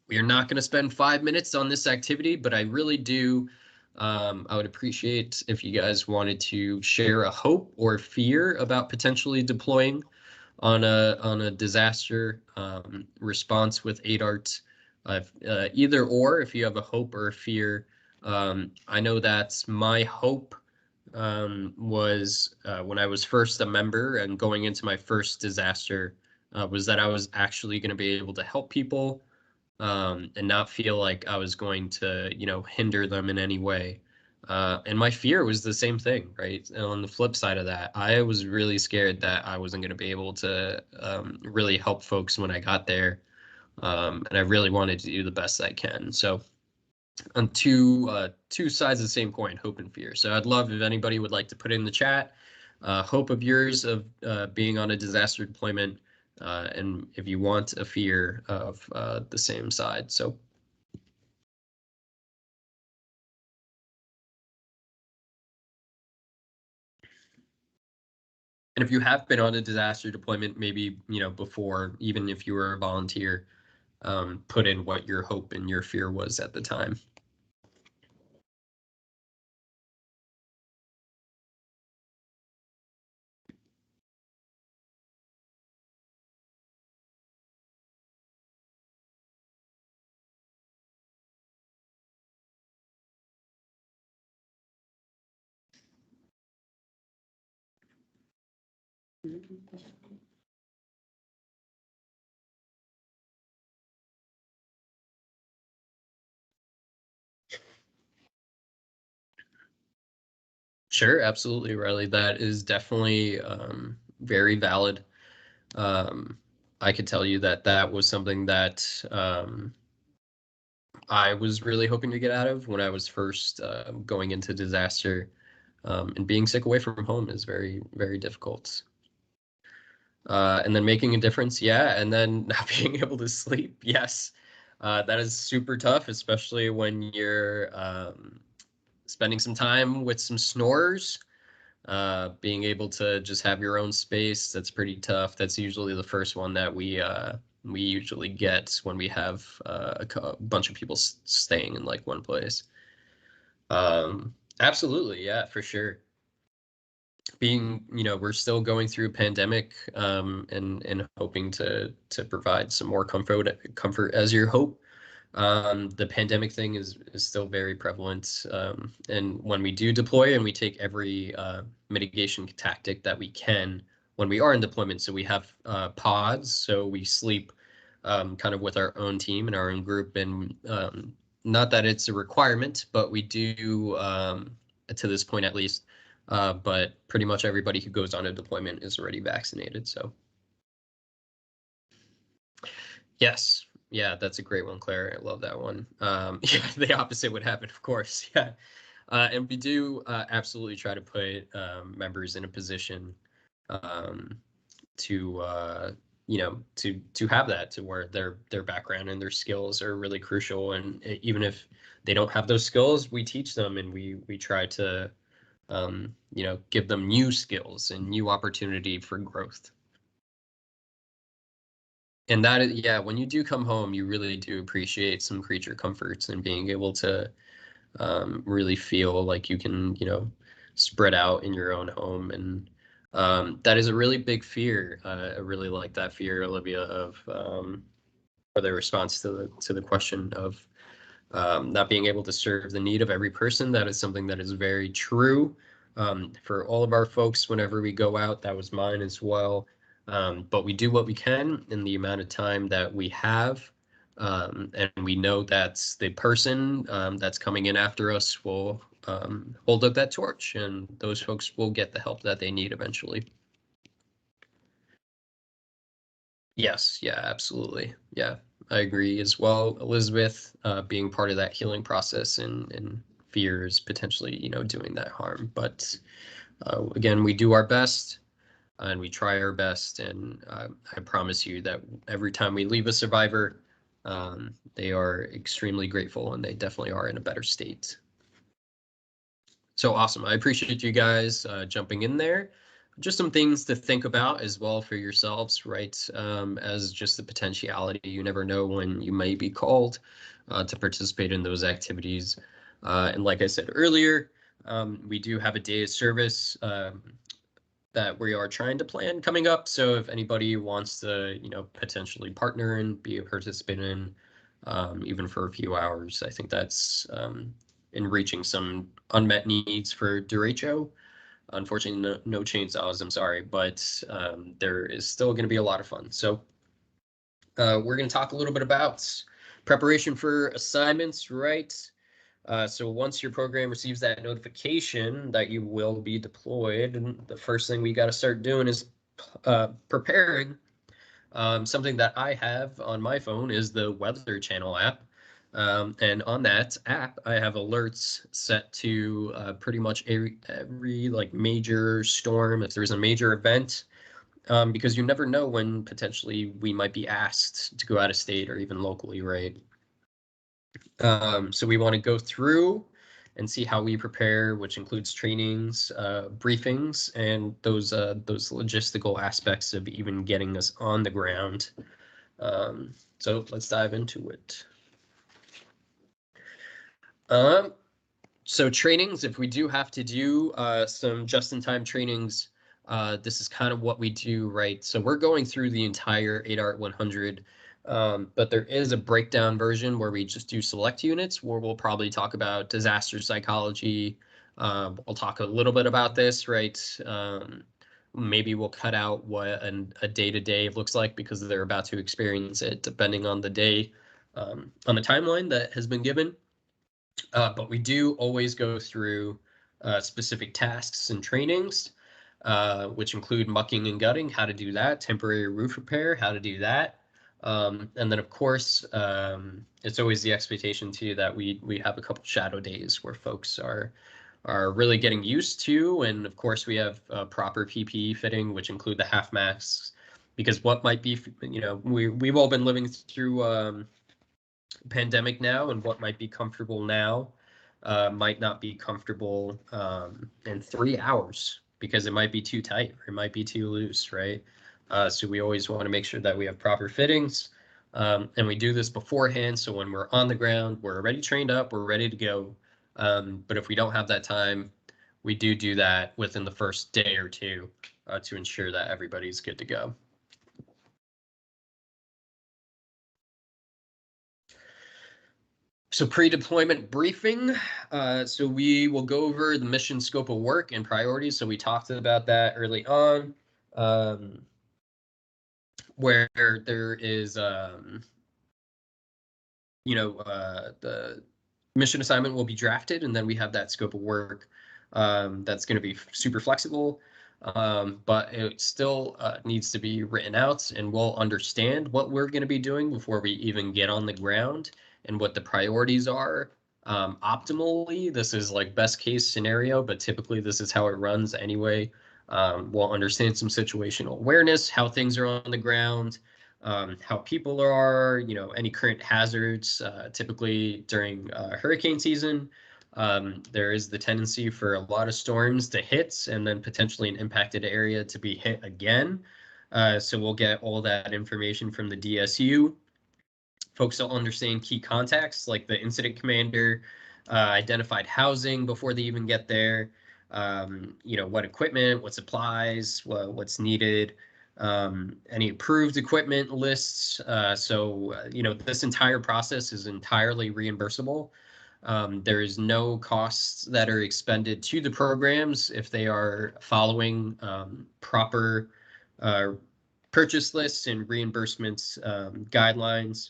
we are not going to spend 5 minutes on this activity, but I really do. I would appreciate if you guys wanted to share a hope or fear about potentially deploying on a disaster response with ADART. Either or, if you have a hope or a fear. I know that my hope was when I was first a member and going into my first disaster was that I was actually going to be able to help people and not feel like I was going to, you know, hinder them in any way. And my fear was the same thing, right? And on the flip side of that, I was really scared that I wasn't going to be able to really help folks when I got there. And I really wanted to do the best I can. So on two sides of the same coin, hope and fear. So I'd love if anybody would like to put in the chat hope of yours of being on a disaster deployment and if you want a fear of the same side. So. And if you have been on a disaster deployment, maybe, before, even if you were a volunteer, put in what your hope and your fear was at the time. Sure, absolutely, Riley. That is definitely very valid. Um, I could tell you that that was something that I was really hoping to get out of when I was first going into disaster. And being sick away from home is very, very difficult. And then making a difference, yeah, and then not being able to sleep, yes. That is super tough, especially when you're spending some time with some snorers. Being able to just have your own space, that's pretty tough. That's usually the first one that we usually get when we have a bunch of people staying in like one place. Absolutely, yeah, for sure. Being, we're still going through a pandemic, and hoping to provide some more comfort as your hope. The pandemic thing is still very prevalent, and when we do deploy, and we take every mitigation tactic that we can when we are in deployment. So we have pods, so we sleep kind of with our own team and our own group, and not that it's a requirement, but we do, to this point at least. But pretty much everybody who goes on a deployment is already vaccinated. So yes, yeah, that's a great one, Claire. I love that one. Yeah, the opposite would happen, of course. Yeah, and we do absolutely try to put members in a position um, to to have that, to where their background and their skills are really crucial. And even if they don't have those skills, we teach them, and we try to give them new skills and new opportunity for growth. And that is, yeah, when you do come home, you really do appreciate some creature comforts and being able to really feel like you can, spread out in your own home. And that is a really big fear. I really like that fear, Olivia, of or the response to the question of not being able to serve the need of every person. That is something that is very true for all of our folks whenever we go out. That was mine as well. But we do what we can in the amount of time that we have. And we know that the person that's coming in after us will hold up that torch, and those folks will get the help that they need eventually. Yes, yeah, absolutely. Yeah, I agree as well. Elizabeth, being part of that healing process, and fears potentially, doing that harm. But again, we do our best, and we try our best. And I promise you that every time we leave a survivor, they are extremely grateful, and they definitely are in a better state. So awesome. I appreciate you guys jumping in there. Just some things to think about as well for yourselves, right? As just the potentiality, you never know when you may be called to participate in those activities. And like I said earlier, we do have a day of service that we are trying to plan coming up. So if anybody wants to, potentially partner and be a participant in, even for a few hours, I think that's in reaching some unmet needs for derecho. Unfortunately, no chainsaws, I'm sorry, but there is still going to be a lot of fun. So we're going to talk a little bit about preparation for assignments, right? So once your program receives that notification that you will be deployed, the first thing we got to start doing is preparing. Something that I have on my phone is the Weather Channel app. And on that app, I have alerts set to pretty much every like major storm. If there's a major event, because you never know when potentially we might be asked to go out of state or even locally, right? So we want to go through and see how we prepare, which includes trainings, briefings, and those logistical aspects of even getting us on the ground. So let's dive into it. So trainings, if we do have to do some just-in-time trainings, this is kind of what we do, right? So we're going through the entire 8ART 100, but there is a breakdown version where we just do select units, where we'll probably talk about disaster psychology. We'll talk a little bit about this, right? Maybe we'll cut out what a day-to-day looks like because they're about to experience it, depending on the day, on the timeline that has been given. But we do always go through specific tasks and trainings, which include mucking and gutting, how to do that, temporary roof repair, how to do that. And then, of course, it's always the expectation too that we have a couple shadow days where folks are really getting used to. And of course, we have proper PPE fitting, which include the half masks, because what might be, we've all been living through pandemic now, and what might be comfortable now might not be comfortable in 3 hours because it might be too tight or it might be too loose, right? So we always want to make sure that we have proper fittings, and we do this beforehand. So when we're on the ground, we're already trained up, we're ready to go. But if we don't have that time, we do that within the first day or two to ensure that everybody's good to go. So pre-deployment briefing. So we will go over the mission scope of work and priorities. So we talked about that early on, where there is, the mission assignment will be drafted, and then we have that scope of work that's going to be super flexible, but it still needs to be written out, and we'll understand what we're going to be doing before we even get on the ground and what the priorities are. Optimally, this is like best case scenario, but typically this is how it runs anyway. We'll understand some situational awareness, how things are on the ground, how people are, any current hazards. Typically during hurricane season, there is the tendency for a lot of storms to hit and then potentially an impacted area to be hit again. So we'll get all that information from the DSU. Folks will understand key contacts like the incident commander, identified housing before they even get there, what equipment, what supplies, what's needed, any approved equipment lists. This entire process is entirely reimbursable. There is no costs that are expended to the programs if they are following proper purchase lists and reimbursements guidelines.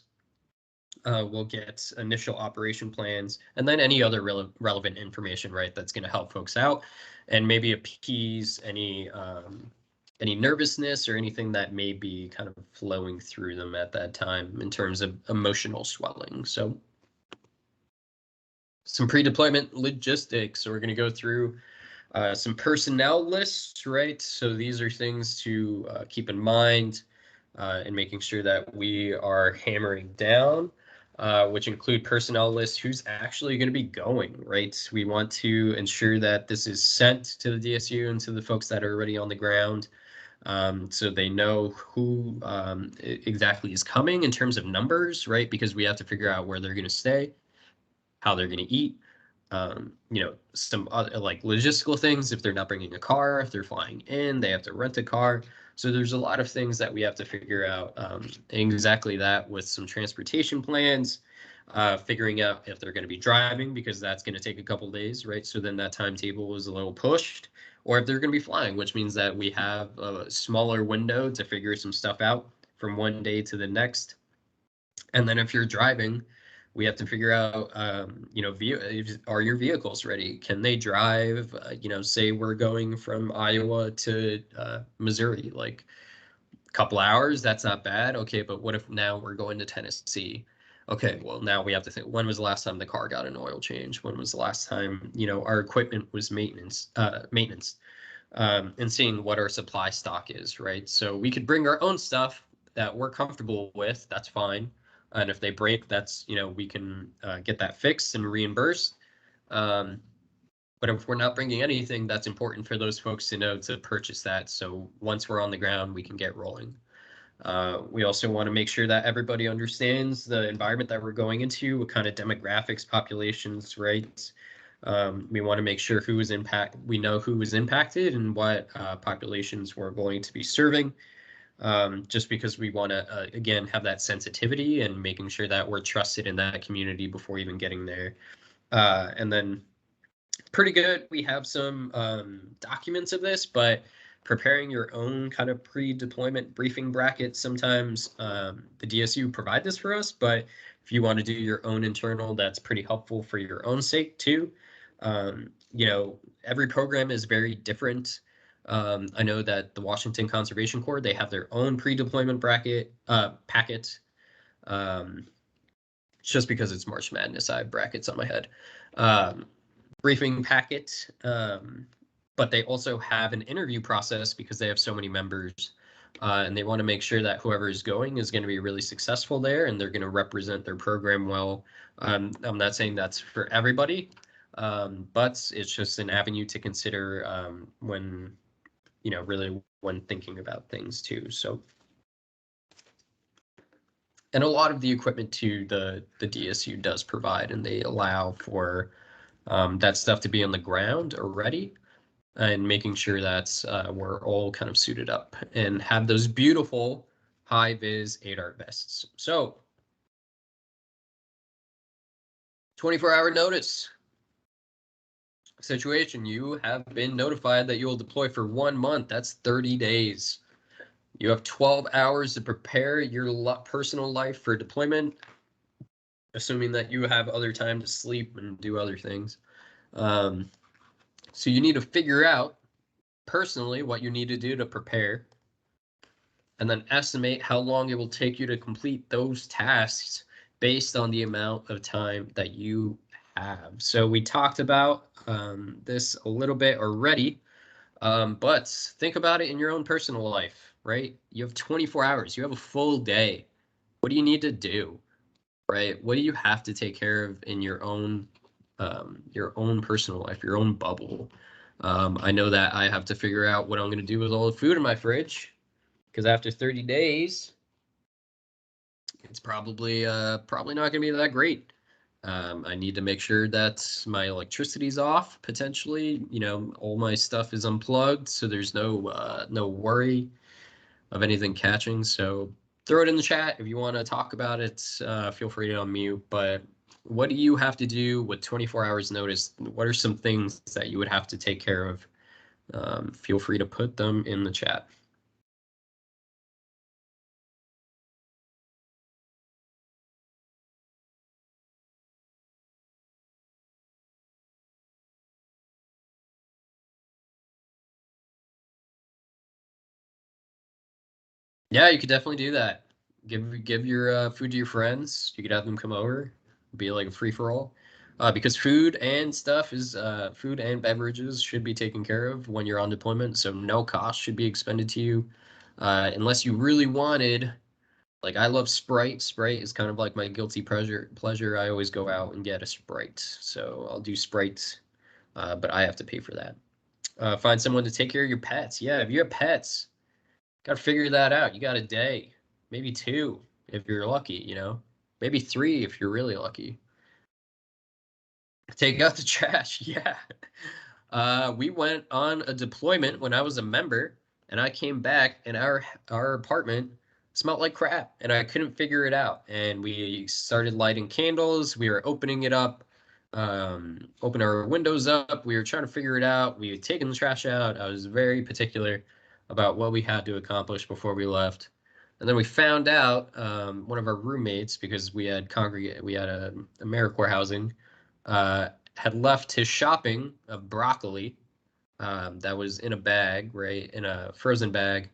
We'll get initial operation plans and then any other relevant information, right, that's going to help folks out and maybe appease any nervousness or anything that may be kind of flowing through them at that time in terms of emotional swelling. So some pre-deployment logistics. So we're going to go through some personnel lists, right? So these are things to keep in mind in making sure that we are hammering down, which include personnel lists, who's actually going to be going, right? We want to ensure that this is sent to the DSU and to the folks that are already on the ground, so they know who exactly is coming in terms of numbers, right? Because we have to figure out where they're going to stay, how they're going to eat, some other like logistical things. If they're not bringing a car, if they're flying in, they have to rent a car. So there's a lot of things that we have to figure out, exactly that with some transportation plans, figuring out if they're going to be driving, because that's going to take a couple days, right? So then that timetable is a little pushed, or if they're going to be flying, which means that we have a smaller window to figure some stuff out from one day to the next. And then if you're driving, we have to figure out, are your vehicles ready? Can they drive? Say we're going from Iowa to Missouri, like a couple hours, that's not bad. Okay, but what if now we're going to Tennessee? Okay, well, now we have to think, when was the last time the car got an oil change? When was the last time, our equipment was maintenance? and seeing what our supply stock is, right? So we could bring our own stuff that we're comfortable with. That's fine. And if they break, that's, we can get that fixed and reimbursed. But if we're not bringing anything, that's important for those folks to know to purchase that. So once we're on the ground, we can get rolling. We also want to make sure that everybody understands the environment that we're going into, what kind of demographics, populations, right? We want to make sure we know who is impacted and what populations we're going to be serving. Just because we want to, again, have that sensitivity and making sure that we're trusted in that community before even getting there. And then pretty good. We have some documents of this, but preparing your own kind of pre-deployment briefing bracket, sometimes the DSU provide this for us, but if you want to do your own internal, that's pretty helpful for your own sake too. Every program is very different. I know that the Washington Conservation Corps, they have their own pre-deployment bracket packet. Just because it's March Madness, I have brackets on my head. Briefing packet, but they also have an interview process because they have so many members, and they want to make sure that whoever is going is going to be really successful there and they're going to represent their program well. I'm not saying that's for everybody, but it's just an avenue to consider when, really when thinking about things too. So, and a lot of the equipment too, the DSU does provide, and they allow for that stuff to be on the ground already, and making sure that we're all kind of suited up and have those beautiful high vis 8-art vests. So 24-hour notice situation. You have been notified that you will deploy for 1 month. That's 30 days. You have 12 hours to prepare your personal life for deployment, assuming that you have other time to sleep and do other things. So you need to figure out personally what you need to do to prepare, and then estimate how long it will take you to complete those tasks based on the amount of time that you have. So we talked about this a little bit already, but think about it in your own personal life, right? You have 24 hours, you have a full day. What do you need to do, right? What do you have to take care of in your own personal life, your own bubble? I know that I have to figure out what I'm going to do with all the food in my fridge, because after 30 days, it's probably not going to be that great. I need to make sure that my electricity's off, potentially. All my stuff is unplugged, so there's no worry of anything catching. So throw it in the chat if you want to talk about it. Feel free to unmute. But what do you have to do with 24 hours notice? What are some things that you would have to take care of? Feel free to put them in the chat. Yeah, you could definitely do that. Give your food to your friends. You could have them come over. Be like a free for all. Because food and beverages should be taken care of when you're on deployment. So no cost should be expended to you, unless you really wanted. Like, I love Sprite. Sprite is kind of like my guilty pleasure. I always go out and get a Sprite. So I'll do Sprite, but I have to pay for that. Find someone to take care of your pets. Yeah, if you have pets, got to figure that out. You got a day, maybe 2 if you're lucky, maybe 3 if you're really lucky. Take out the trash. Yeah. We went on a deployment when I was a member, and I came back and our apartment smelled like crap, and I couldn't figure it out. And we started lighting candles. We were opening it up, open our windows up. We were trying to figure it out. We had taken the trash out. I was very particular about what we had to accomplish before we left. And then we found out one of our roommates, because we had a AmeriCorps housing, had left his shopping of broccoli that was in a bag, right, in a frozen bag,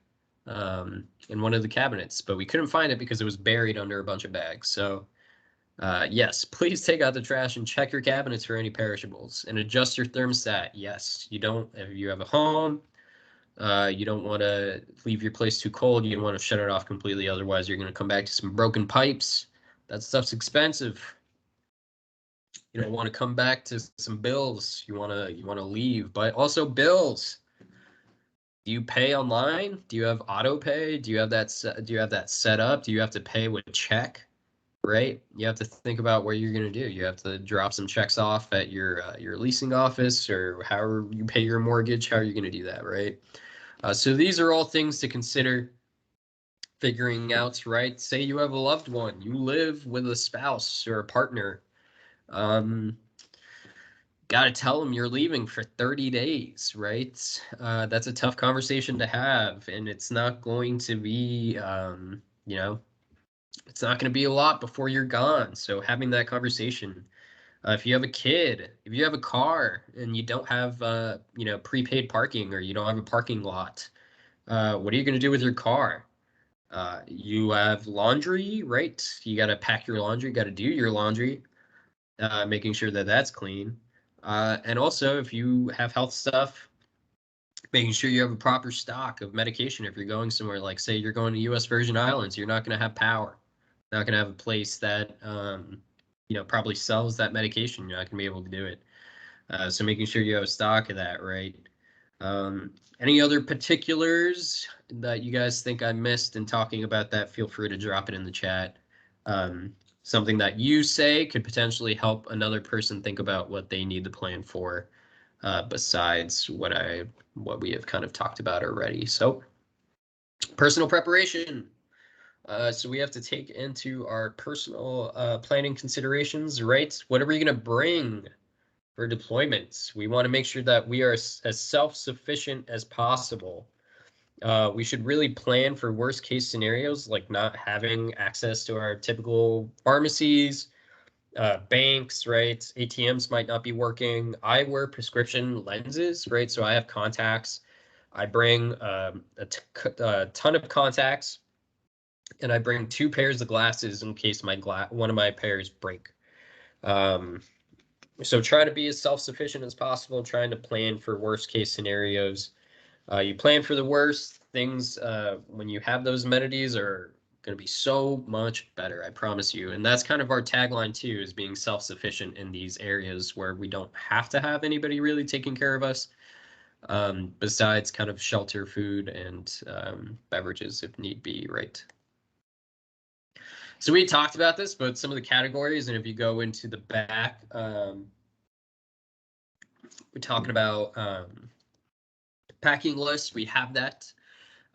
in one of the cabinets, but we couldn't find it because it was buried under a bunch of bags. So yes, please take out the trash and check your cabinets for any perishables, and adjust your thermostat. Yes, if you have a home, You don't want to leave your place too cold. You don't want to shut it off completely. Otherwise, you're going to come back to some broken pipes. That stuff's expensive. You don't want to come back to some bills. You want to leave, but also bills. Do you pay online? Do you have auto pay? Do you have that set up? Do you have to pay with check? Right? You have to think about what you're going to do. You have to drop some checks off at your leasing office, or however you pay your mortgage. How are you going to do that, right? So these are all things to consider figuring out, right? Say you have a loved one, you live with a spouse or a partner. Got to tell them you're leaving for 30 days, right? That's a tough conversation to have, and it's not going to be, it's not going to be a lot before you're gone. So having that conversation. If you have a kid, if you have a car and you don't have, prepaid parking, or you don't have a parking lot, what are you going to do with your car? You have laundry, right? You got to pack your laundry, got to do your laundry, making sure that that's clean. And also, if you have health stuff, making sure you have a proper stock of medication. If you're going somewhere, like say you're going to U.S. Virgin Islands, you're not going to have power. Not going to have a place that, probably sells that medication. You're not going to be able to do it. So making sure you have a stock of that, right? Any other particulars that you guys think I missed in talking about that? Feel free to drop it in the chat. Something that you say could potentially help another person think about what they need to plan for, besides what we have kind of talked about already. So personal preparation. So we have to take into our personal planning considerations, right? What are we going to bring for deployments? We want to make sure that we are as self-sufficient as possible. We should really plan for worst case scenarios, like not having access to our typical pharmacies, banks, right? ATMs might not be working. I wear prescription lenses, right? So I have contacts. I bring a ton of contacts, and I bring 2 pairs of glasses in case one of my pairs break. So try to be as self-sufficient as possible, trying to plan for worst case scenarios. You plan for the worst things, when you have those amenities, are going to be so much better, I promise you. And that's kind of our tagline too, is being self-sufficient in these areas where we don't have to have anybody really taking care of us, besides kind of shelter, food, and beverages if need be, right? So we talked about this, but some of the categories, and if you go into the back, we're talking about packing lists. We have that.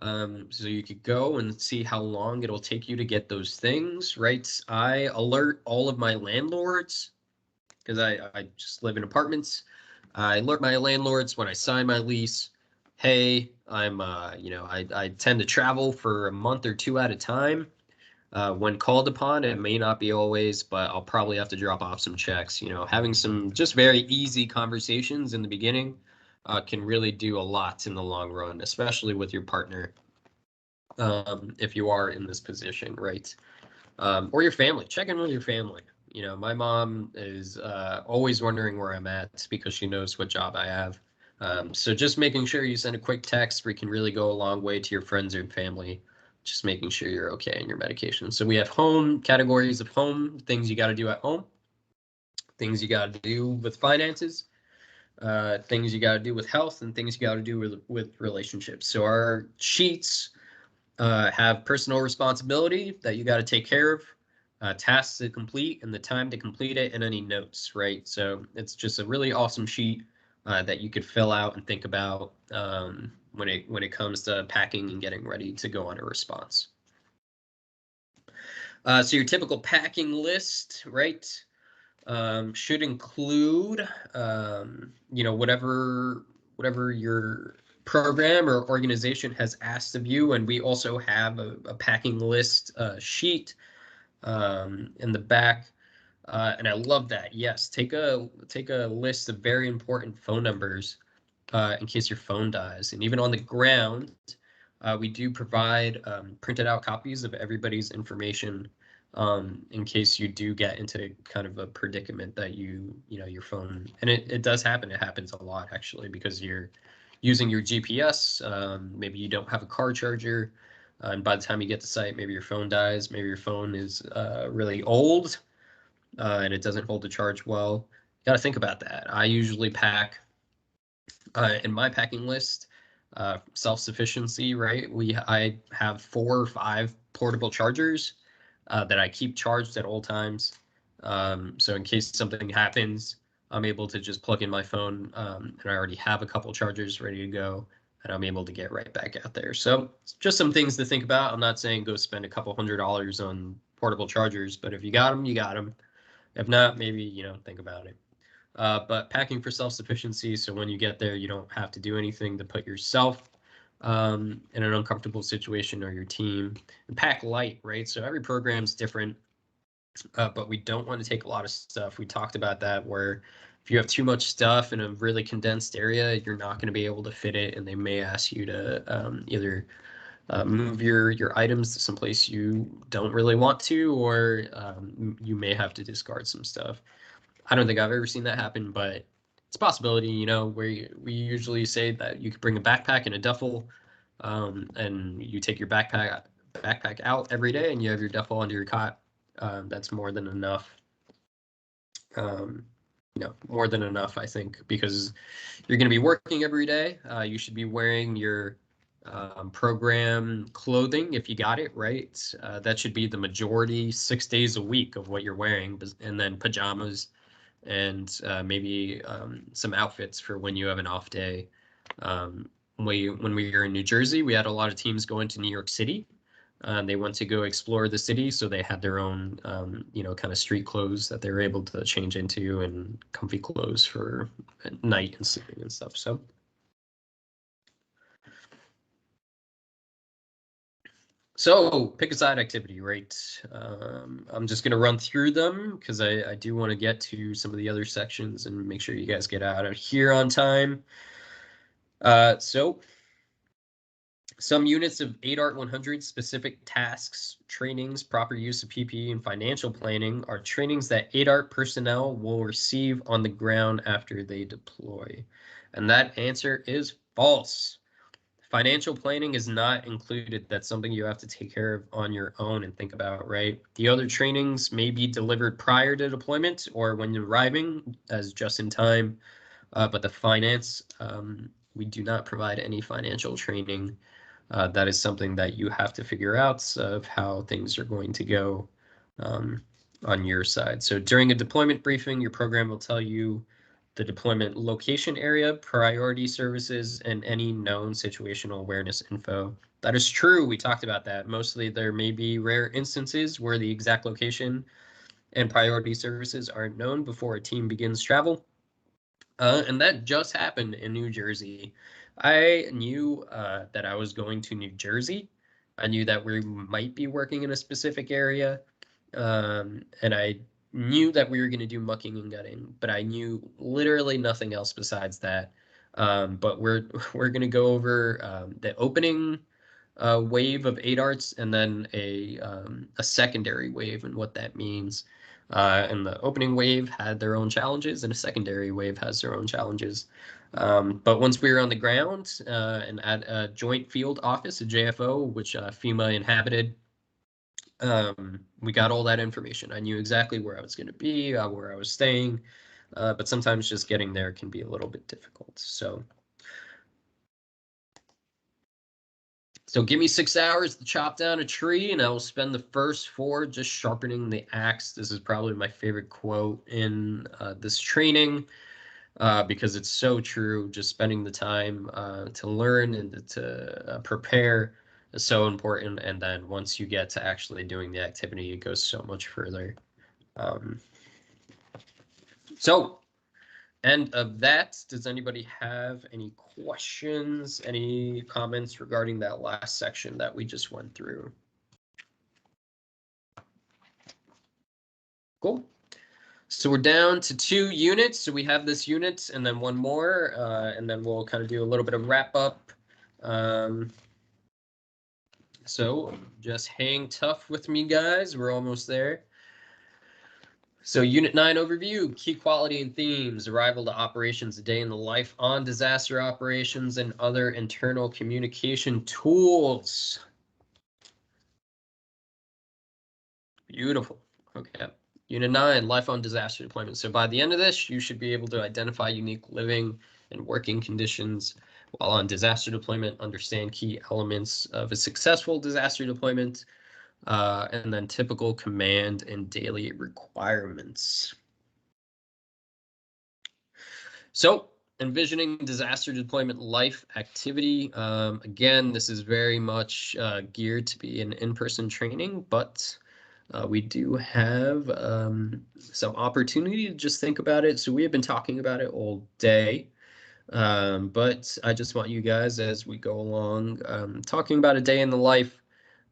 So you could go and see how long it'll take you to get those things, right? I alert all of my landlords, because I just live in apartments. I alert my landlords when I sign my lease. Hey, I tend to travel for a month or 2 at a time. When called upon, it may not be always, but I'll probably have to drop off some checks. Having some just very easy conversations in the beginning can really do a lot in the long run, especially with your partner, if you are in this position, right? Or your family. Check in with your family. My mom is always wondering where I'm at because she knows what job I have. So just making sure you send a quick text where you can really go a long way to your friends and family. Just making sure you're okay in your medication. So we have home, categories of home, things you got to do at home, things you got to do with finances, things you got to do with health, and things you got to do with relationships. So our sheets have personal responsibility that you got to take care of, tasks to complete, and the time to complete it, and any notes, right? So it's just a really awesome sheet that you could fill out and think about when it comes to packing and getting ready to go on a response. So your typical packing list, right, should include whatever your program or organization has asked of you, and we also have a packing list sheet in the back. And I love that. Yes, take a list of very important phone numbers in case your phone dies. And even on the ground, we do provide printed out copies of everybody's information in case you do get into kind of a predicament that your phone, and it does happen. It happens a lot actually, because using your GPS. Maybe you don't have a car charger, and by the time you get to site, maybe your phone dies. Maybe your phone is really old, and it doesn't hold the charge well. You got to think about that. I usually pack in my packing list, self-sufficiency, right? I have 4 or 5 portable chargers that I keep charged at all times. So in case something happens, I'm able to just plug in my phone, and I already have a couple chargers ready to go, and I'm able to get right back out there. So just some things to think about. I'm not saying go spend a couple $100s on portable chargers, but if you got them, you got them. If not, maybe, think about it. But packing for self-sufficiency, so when you get there, you don't have to do anything to put yourself in an uncomfortable situation or your team. And pack light, right? So every program's different, but we don't want to take a lot of stuff. We talked about that, where if you have too much stuff in a really condensed area, you're not going to be able to fit it, and they may ask you to either move your items to someplace you don't really want to, or you may have to discard some stuff. I don't think I've ever seen that happen, but it's a possibility, where we usually say that you could bring a backpack and a duffel, and you take your backpack out every day, and you have your duffel under your cot. That's more than enough. More than enough, I think, because you're going to be working every day. You should be wearing your program clothing if you got it, right? That should be the majority, 6 days a week of what you're wearing, and then pajamas and maybe some outfits for when you have an off day. When we were in New Jersey, we had a lot of teams going to New York City. They went to go explore the city, so they had their own, kind of street clothes that they were able to change into, and comfy clothes for night and sleeping and stuff. So pick a side activity, right? I'm just going to run through them because I do want to get to some of the other sections and make sure you guys get out of here on time. So some units of ADART 100 specific tasks, trainings, proper use of PPE, and financial planning are trainings that ADART personnel will receive on the ground after they deploy. And that answer is false. Financial planning is not included. That's something you have to take care of on your own and think about, right? The other trainings may be delivered prior to deployment or when you're arriving as just in time, but the finance, we do not provide any financial training. That is something that you have to figure out of how things are going to go on your side. So during a deployment briefing, your program will tell you the deployment location area, priority services, and any known situational awareness info. That is true. We talked about that. Mostly there may be rare instances where the exact location and priority services aren't known before a team begins travel. And that just happened in New Jersey. I knew that I was going to New Jersey. I knew that we might be working in a specific area. And I knew that we were going to do mucking and gutting, but I knew literally nothing else besides that. But we're going to go over the opening wave of ADARTs and then a secondary wave and what that means. And the opening wave had their own challenges, and a secondary wave has their own challenges. But once we were on the ground and at a joint field office, a JFO, which FEMA inhabited, we got all that information. I knew exactly where I was going to be, where I was staying, but sometimes just getting there can be a little bit difficult. So give me 6 hours to chop down a tree, and I will spend the first 4 just sharpening the axe. This is probably my favorite quote in this training because it's so true. Just spending the time to learn and to prepare is so important. And then once you get to actually doing the activity, it goes so much further. End of that. Does anybody have any questions, any comments regarding that last section that we just went through? Cool. So we're down to 2 units. So we have this unit and then one more, and then we'll kind of do a little bit of wrap up. So just hang tough with me, guys. We're almost there. So Unit 9 overview, key quality and themes, arrival to operations, a day in the life on disaster operations and other internal communication tools. Beautiful. Okay. Unit 9, life on disaster deployment. So by the end of this, you should be able to identify unique living and working conditions while on disaster deployment, understand key elements of a successful disaster deployment, and then typical command and daily requirements. So envisioning disaster deployment life activity. Again, this is very much geared to be an in-person training, but we do have some opportunity to just think about it. So we have been talking about it all day, but I just want you guys, as we go along, talking about a day in the life,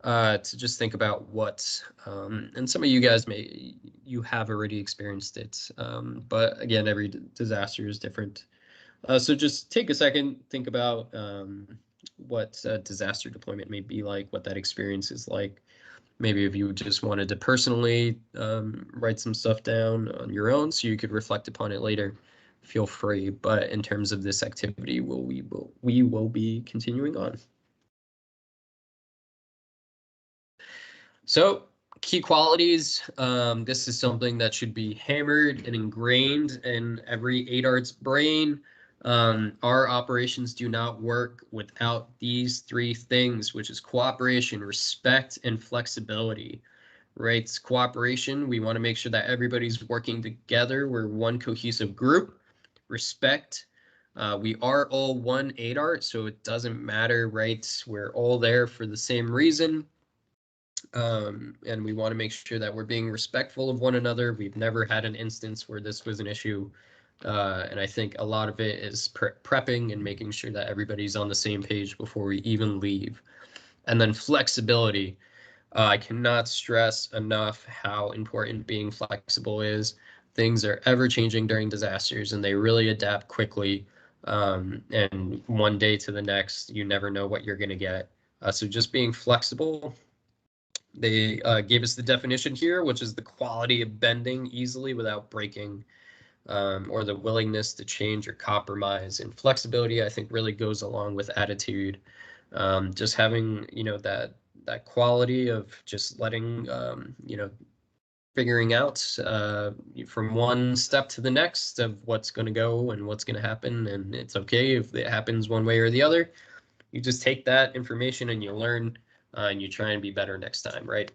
to just think about what, and some of you guys you have already experienced it, but again, every disaster is different. So just take a second, think about what disaster deployment may be like, what that experience is like. Maybe if you just wanted to personally write some stuff down on your own so you could reflect upon it later, feel free. But in terms of this activity, we will be continuing on. So key qualities, this is something that should be hammered and ingrained in every ADART's brain. Our operations do not work without these three things, which is cooperation, respect, and flexibility. Right? It's cooperation. We want to make sure that everybody's working together. We're one cohesive group. Respect. We are all one ADART, so it doesn't matter, right? We're all there for the same reason. And we want to make sure that we're being respectful of one another. We've never had an instance where this was an issue. And I think a lot of it is prepping and making sure that everybody's on the same page before we even leave. And then flexibility. I cannot stress enough how important being flexible is. Things are ever changing during disasters and they really adapt quickly. And one day to the next, you never know what you're going to get. So just being flexible. They gave us the definition here, which is the quality of bending easily without breaking, or the willingness to change or compromise. And flexibility, I think, really goes along with attitude. Just having, that quality of just letting, figuring out from one step to the next of what's going to go and what's going to happen. And it's okay if it happens one way or the other. You just take that information and you learn, and you try and be better next time, right?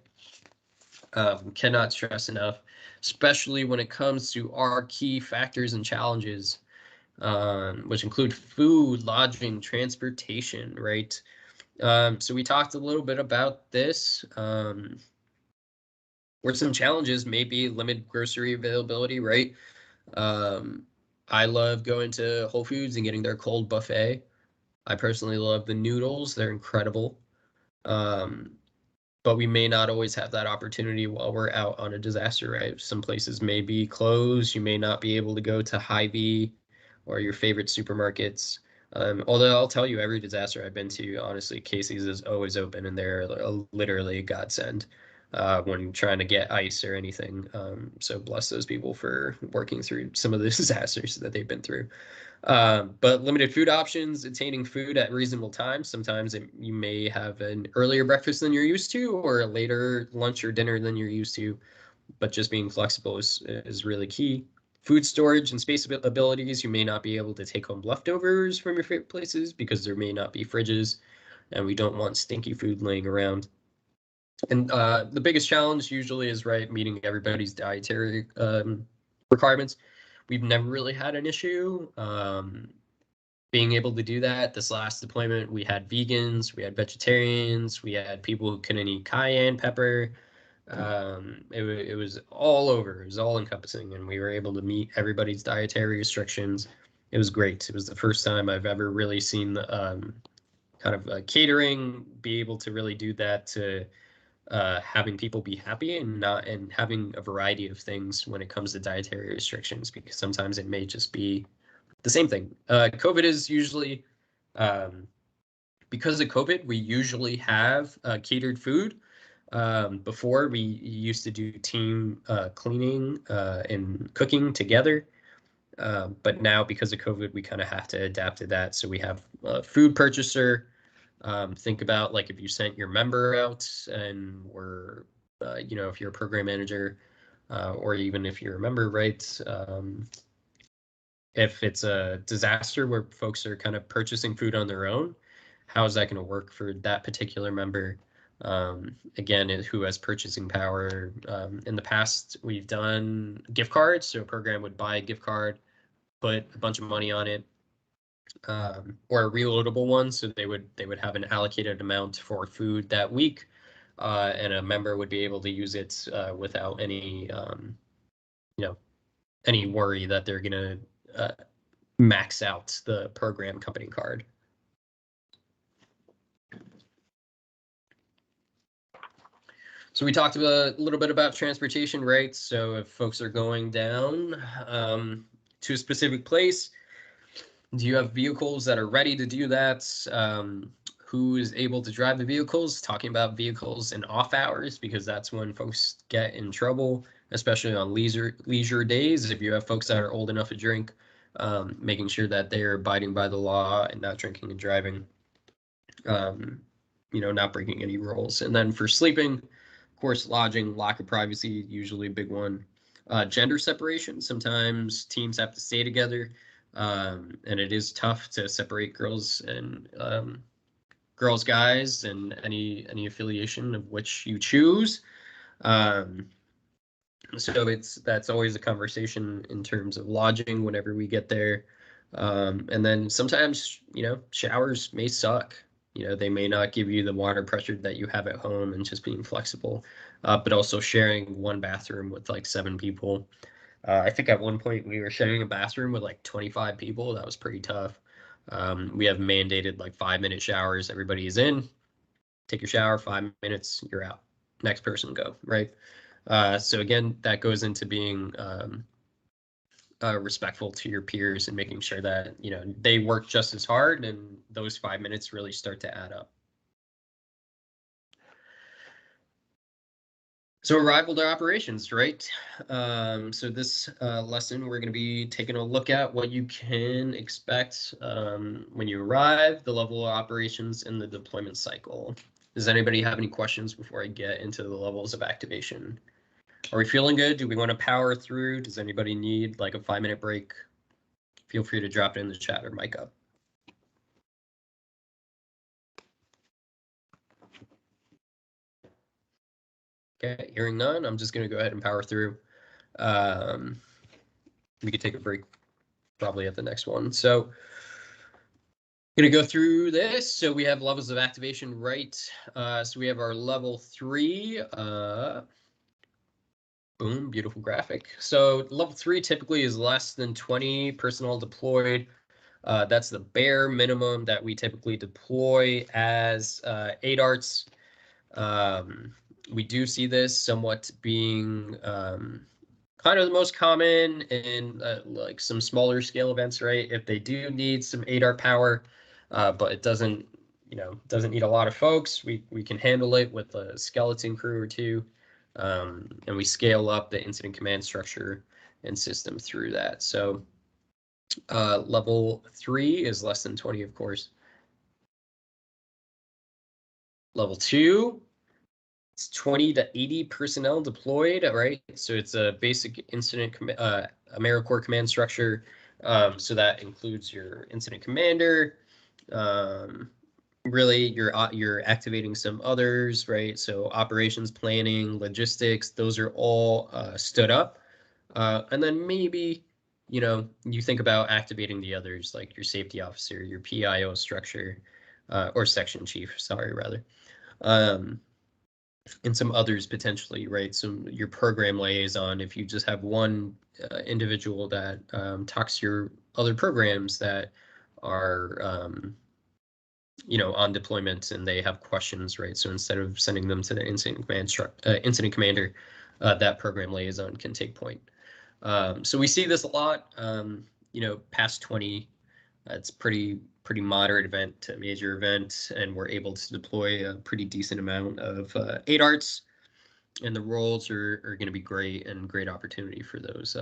Cannot stress enough, especially when it comes to our key factors and challenges, which include food, lodging, transportation, right? So we talked a little bit about this, where some challenges may be limited grocery availability, right? I love going to Whole Foods and getting their cold buffet. I personally love the noodles. They're incredible. But we may not always have that opportunity while we're out on a disaster, right? Some places may be closed. You may not be able to go to Hy-Vee or your favorite supermarkets. Although I'll tell you, every disaster I've been to, honestly, Casey's is always open and they're literally a godsend when trying to get ice or anything. So bless those people for working through some of the disasters that they've been through. But limited food options, attaining food at reasonable times. Sometimes you may have an earlier breakfast than you're used to or a later lunch or dinner than you're used to, but just being flexible is really key. Food storage and space abilities, you may not be able to take home leftovers from your favorite places because there may not be fridges and we don't want stinky food laying around. And the biggest challenge usually is, right, meeting everybody's dietary requirements. We've never really had an issue being able to do that. This last deployment, we had vegans, we had vegetarians, we had people who couldn't eat cayenne pepper. It was all over. It was all encompassing, and we were able to meet everybody's dietary restrictions. It was great. It was the first time I've ever really seen kind of catering be able to really do that to having people be happy and having a variety of things when it comes to dietary restrictions, because sometimes it may just be the same thing. COVID is usually, because of COVID, we usually have catered food. Before, we used to do team cleaning and cooking together. But now, because of COVID, we kind of have to adapt to that. So we have a food purchaser. Think about like if you sent your member out and were, if you're a program manager, or even if you're a member, right? If it's a disaster where folks are kind of purchasing food on their own, how is that going to work for that particular member? Again, who has purchasing power? In the past, we've done gift cards. So a program would buy a gift card, put a bunch of money on it, or a reloadable one. So they would have an allocated amount for food that week, and a member would be able to use it without any any worry that they're going to max out the program company card. So we talked a little bit about transportation rates. So if folks are going down to a specific place, do you have vehicles that are ready to do that? Who is able to drive the vehicles? Talking about vehicles in off hours, because that's when folks get in trouble, especially on leisure days. If you have folks that are old enough to drink, making sure that they're abiding by the law and not drinking and driving, not breaking any rules. And then for sleeping, of course, lodging, lack of privacy, usually a big one. Gender separation. Sometimes teams have to stay together, and it is tough to separate girls and girls, guys, and any affiliation of which you choose. So that's always a conversation in terms of lodging whenever we get there. And then sometimes, showers may suck. They may not give you the water pressure that you have at home, and just being flexible, but also sharing one bathroom with like 7 people. I think at one point we were sharing a bathroom with like 25 people. That was pretty tough. We have mandated like 5-minute showers. Everybody is in, take your shower, 5 minutes, you're out. Next person go, right? So again, that goes into being respectful to your peers and making sure that they work just as hard, and those 5 minutes really start to add up. So arrival to operations, right? So this lesson, we're going to be taking a look at what you can expect when you arrive, the level of operations, and the deployment cycle. Does anybody have any questions before I get into the levels of activation? Are we feeling good? Do we want to power through? Does anybody need like a 5-minute break? Feel free to drop it in the chat or mic up. Okay, hearing none, I'm just going to go ahead and power through. We could take a break probably at the next one. So I'm going to go through this. So we have levels of activation, right? So we have our level 3. Boom, beautiful graphic. So level 3 typically is less than 20 personnel deployed. That's the bare minimum that we typically deploy as ADARTs. We do see this somewhat being kind of the most common in like some smaller scale events, right? If they do need some ADART power, but it doesn't need a lot of folks, we can handle it with a skeleton crew or 2, and we scale up the incident command structure and system through that. So level 3 is less than 20, of course. Level 2, it's 20 to 80 personnel deployed, right? So it's a basic incident AmeriCorps command structure. So that includes your incident commander. Really, you're activating some others, right? So operations planning, logistics, those are all stood up. And then maybe, you think about activating the others, like your safety officer, your PIO structure, or section chief, sorry, rather. And some others potentially, right? So your program liaison, if you just have one individual that talks to your other programs that are, on deployment and they have questions, right? So instead of sending them to the incident commander, that program liaison can take point. So we see this a lot, past 20, it's pretty pretty moderate event to major event, and we're able to deploy a pretty decent amount of ADARTs, and the roles are going to be great, and great opportunity for those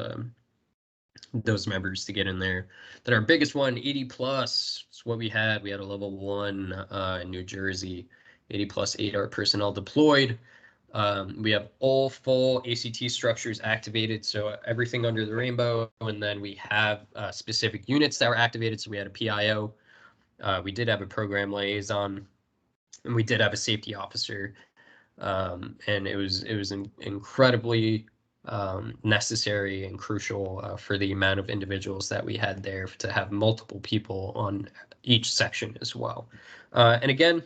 members to get in there. Then our biggest one, 80 plus, it's what we had. We had a level 1 in New Jersey, 80 plus ADART personnel deployed. We have all full ACT structures activated, so everything under the rainbow, and then we have specific units that were activated. So we had a PIO, we did have a program liaison, and we did have a safety officer, and it was incredibly necessary and crucial for the amount of individuals that we had there to have multiple people on each section as well. And again,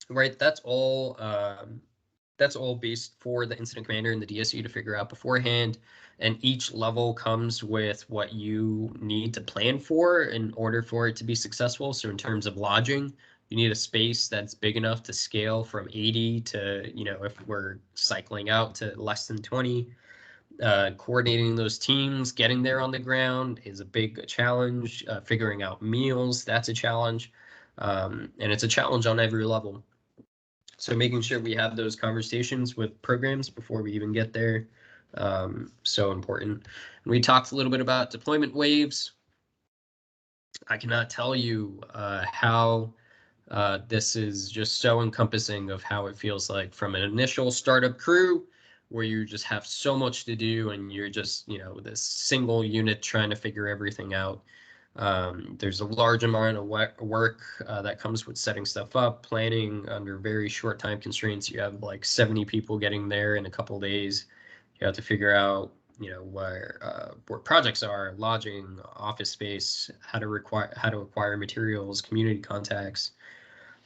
right, that's all based for the incident commander and the DSU to figure out beforehand. And each level comes with what you need to plan for in order for it to be successful. So in terms of lodging, you need a space that's big enough to scale from 80 to, if we're cycling out to less than 20. Coordinating those teams, getting there on the ground is a big challenge. Figuring out meals, that's a challenge. And it's a challenge on every level. So making sure we have those conversations with programs before we even get there, so important. And we talked a little bit about deployment waves. I cannot tell you how this is just so encompassing of how it feels like from an initial startup crew where you just have so much to do and you're just, this single unit trying to figure everything out. There's a large amount of work that comes with setting stuff up, planning under very short time constraints. You have like 70 people getting there in a couple days. You have to figure out, where projects are, lodging, office space, how to acquire materials, community contacts.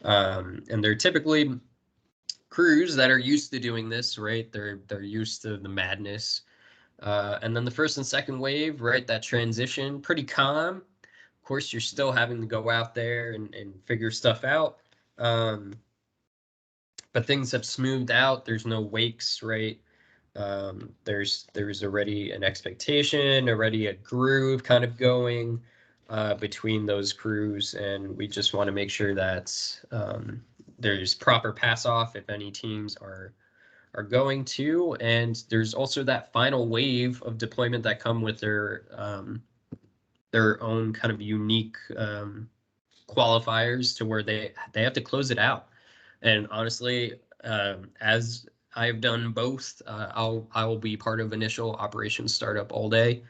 And they're typically crews that are used to doing this, right? They're used to the madness. And then the first and second wave, right? That transition, pretty calm. Of course, you're still having to go out there and figure stuff out. But things have smoothed out. There's no wakes, right? There's already an expectation, already a groove kind of going between those crews, and we just want to make sure that there's proper pass off if any teams are going to, and there's also that final wave of deployment that come with their own kind of unique qualifiers to where they have to close it out. And honestly, as I've done both, I will be part of initial operations startup all day.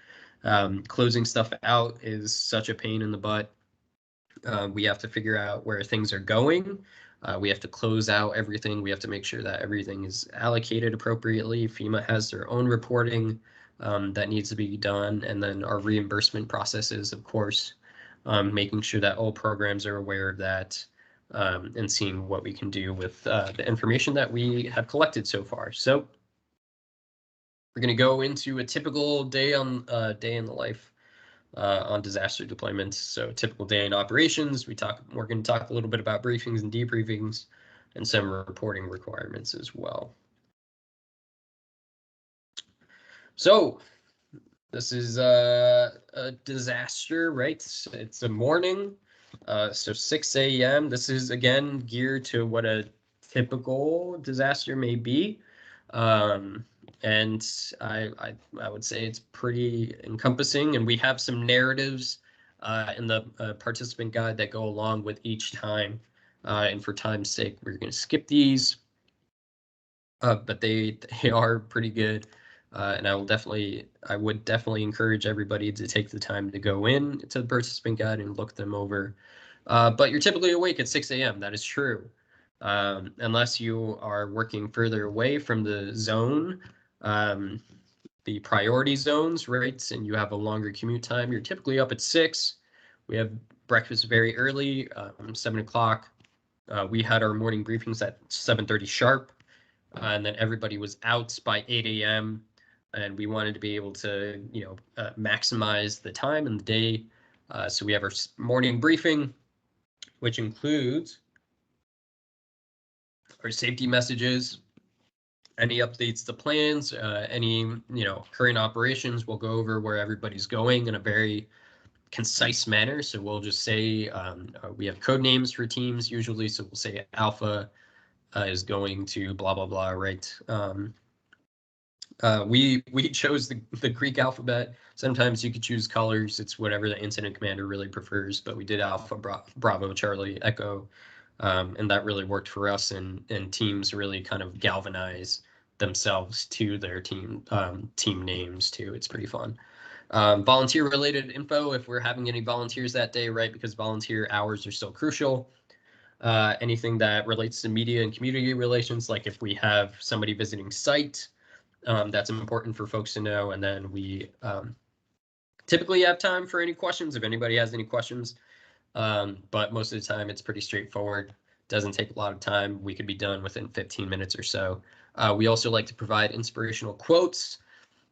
Closing stuff out is such a pain in the butt. We have to figure out where things are going. We have to close out everything. We have to make sure that everything is allocated appropriately. FEMA has their own reporting that needs to be done. And then our reimbursement processes, of course, making sure that all programs are aware of that, and seeing what we can do with the information that we have collected so far. So we're going to go into a typical day in the life on disaster deployments. So typical day in operations. We're going to talk a little bit about briefings and debriefings and some reporting requirements as well. So this is a disaster, right? It's a morning. So 6 a.m. This is again geared to what a typical disaster may be. And I would say it's pretty encompassing, and we have some narratives in the participant guide that go along with each time. And for time's sake, we're going to skip these, but they are pretty good. And I would definitely encourage everybody to take the time to go in to the participant guide and look them over. But you're typically awake at 6 a.m. That is true. Unless you are working further away from the zone, the priority zones, right? And you have a longer commute time. You're typically up at 6. We have breakfast very early, 7 o'clock. We had our morning briefings at 7:30 sharp, and then everybody was out by 8 a.m. And we wanted to be able to, maximize the time and the day. So we have our morning briefing, which includes our safety messages, any updates to plans, any current operations. We'll go over where everybody's going in a very concise manner. So we'll just say we have code names for teams usually. So we'll say Alpha is going to blah blah blah, right? We chose the Greek alphabet. Sometimes you could choose colors. It's whatever the incident commander really prefers. But we did Alpha, Bravo, Charlie, Echo, and that really worked for us. And teams really kind of galvanize themselves to their team names too. It's pretty fun. Volunteer related info, if we're having any volunteers that day, right? Because volunteer hours are still crucial. Anything that relates to media and community relations, like if we have somebody visiting site, that's important for folks to know. And then we typically have time for any questions if anybody has any questions. But most of the time it's pretty straightforward. Doesn't take a lot of time. We could be done within 15 minutes or so. We also like to provide inspirational quotes.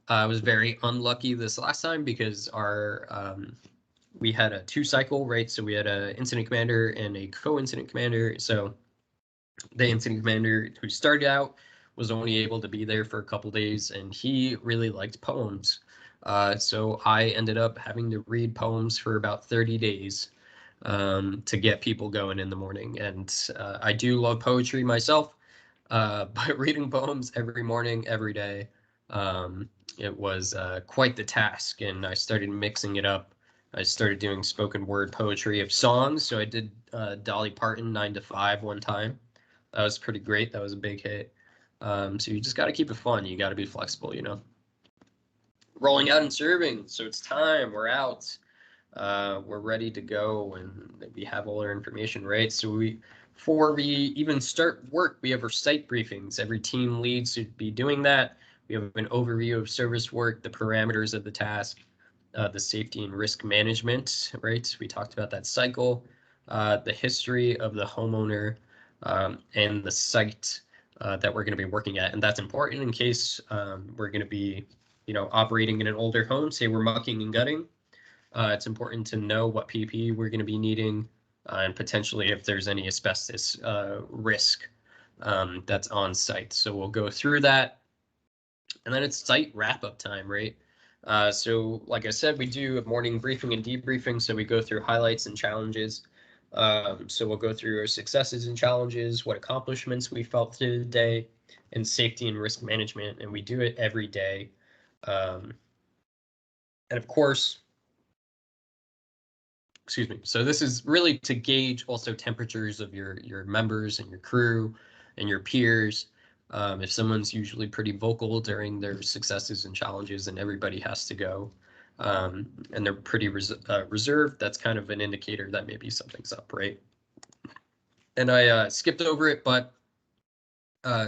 I was very unlucky this last time because our we had a 2-cycle, right? So we had an incident commander and a co-incident commander. So the incident commander who started out was only able to be there for a couple days, and he really liked poems. So I ended up having to read poems for about 30 days to get people going in the morning. And I do love poetry myself, but reading poems every morning, every day, it was quite the task. And I started mixing it up. I started doing spoken word poetry of songs. So I did Dolly Parton 9 to 5 one time. That was pretty great. That was a big hit. So you just got to keep it fun. You got to be flexible, you know. Rolling out and serving. So it's time. We're out. We're ready to go, and we have all our information, right? So before we even start work, we have our site briefings. Every team lead should be doing that. We have an overview of service work, the parameters of the task, the safety and risk management, right? We talked about that cycle, the history of the homeowner, and the site that we're going to be working at. And that's important in case we're going to be, operating in an older home, say we're mucking and gutting. It's important to know what PPE we're going to be needing and potentially if there's any asbestos risk that's on site. So we'll go through that. And then it's site wrap-up time, right? So like I said, we do a morning briefing and debriefing. So we go through highlights and challenges. So we'll go through our successes and challenges, what accomplishments we felt through the day, and safety and risk management. And we do it every day. And of course, excuse me. So this is really to gauge also temperatures of your members and your crew and your peers. If someone's usually pretty vocal during their successes and challenges and everybody has to go and they're pretty reserved, that's kind of an indicator that maybe something's up, right? And I skipped over it, but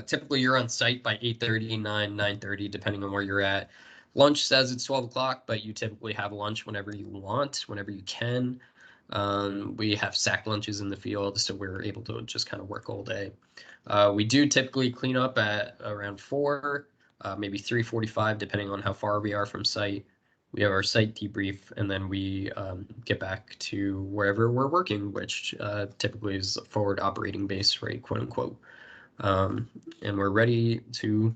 typically you're on site by 8:30, 9:30, depending on where you're at. Lunch says it's 12 o'clock, but you typically have lunch whenever you want, whenever you can. We have sack lunches in the field, so we're able to just kind of work all day. We do typically clean up at around 4, maybe 3:45, depending on how far we are from site. We have our site debrief, and then we get back to wherever we're working, which typically is forward operating base, right, quote unquote. And we're ready to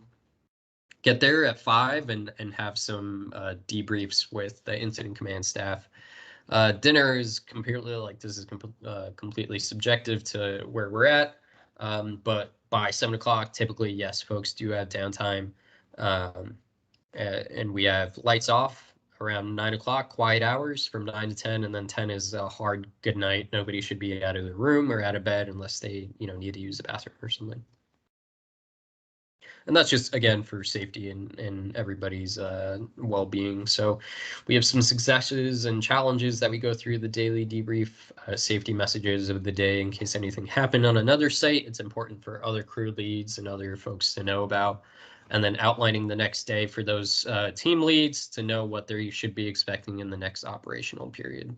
get there at 5 and have some debriefs with the incident command staff. Dinner is completely completely subjective to where we're at. But by 7 o'clock, typically, yes, folks do have downtime. And we have lights off around 9 o'clock, quiet hours from 9 to 10, and then 10 is a hard good night. Nobody should be out of the room or out of bed unless they, need to use the bathroom or something. And that's just, again, for safety and everybody's well-being. So we have some successes and challenges that we go through the daily debrief, safety messages of the day in case anything happened on another site. It's important for other crew leads and other folks to know about. And then outlining the next day for those team leads to know what they should be expecting in the next operational period.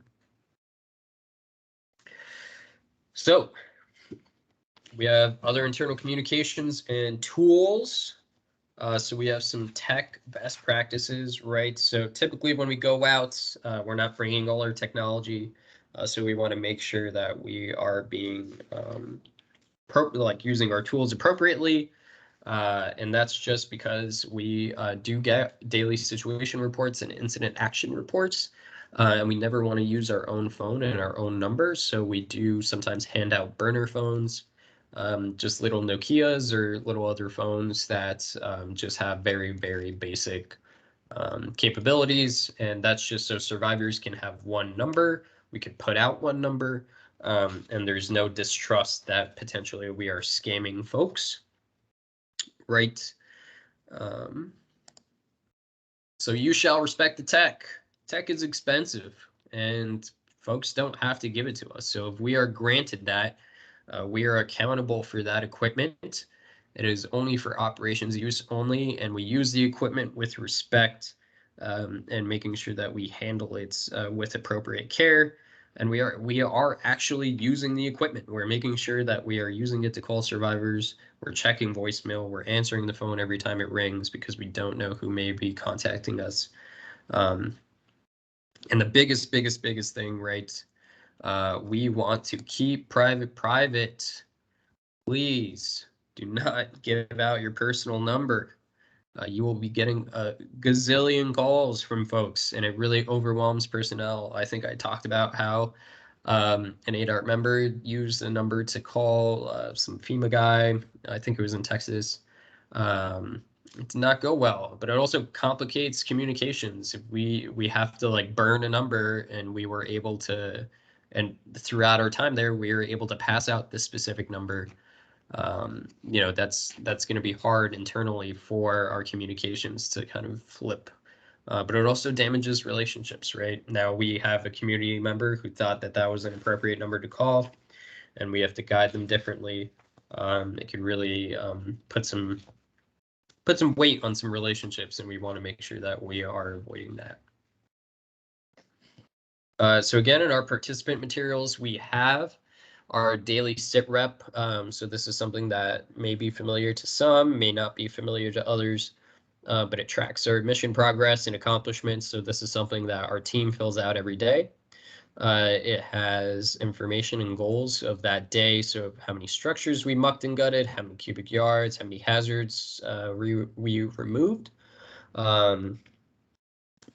So we have other internal communications and tools. So we have some tech best practices, right? So typically when we go out, we're not bringing all our technology. So we want to make sure that we are being using our tools appropriately. And that's just because we do get daily situation reports and incident action reports. And we never want to use our own phone and our own numbers, so we do sometimes hand out burner phones, just little Nokias or little other phones that just have very, very basic capabilities, and that's just so survivors can have one number. We could put out one number, and there's no distrust that potentially we are scamming folks, right? Um, so you shall respect the tech. Tech is expensive, and folks don't have to give it to us. So if we are granted that, we are accountable for that equipment. It is only for operations use only, and we use the equipment with respect, and making sure that we handle it with appropriate care. And we are actually using the equipment. We're making sure that we are using it to call survivors. We're checking voicemail. We're answering the phone every time it rings because we don't know who may be contacting us. Um, and the biggest thing, right? We want to keep private private. Please do not give out your personal number. You will be getting a gazillion calls from folks, and it really overwhelms personnel. I think I talked about how an ADART member used a number to call some FEMA guy. I think it was in Texas. It did not go well, but it also complicates communications. If we have to like burn a number, and we were able to, and throughout our time there, we were able to pass out this specific number. That's going to be hard internally for our communications to kind of flip. But it also damages relationships, right? Now we have a community member who thought that that was an appropriate number to call, and we have to guide them differently. It can really put some weight on some relationships, and we want to make sure that we are avoiding that. So again, in our participant materials, we have our daily sit rep. So this is something that may be familiar to some, may not be familiar to others, but it tracks our mission progress and accomplishments. So this is something that our team fills out every day. It has information and goals of that day. So how many structures we mucked and gutted, how many cubic yards, how many hazards we removed.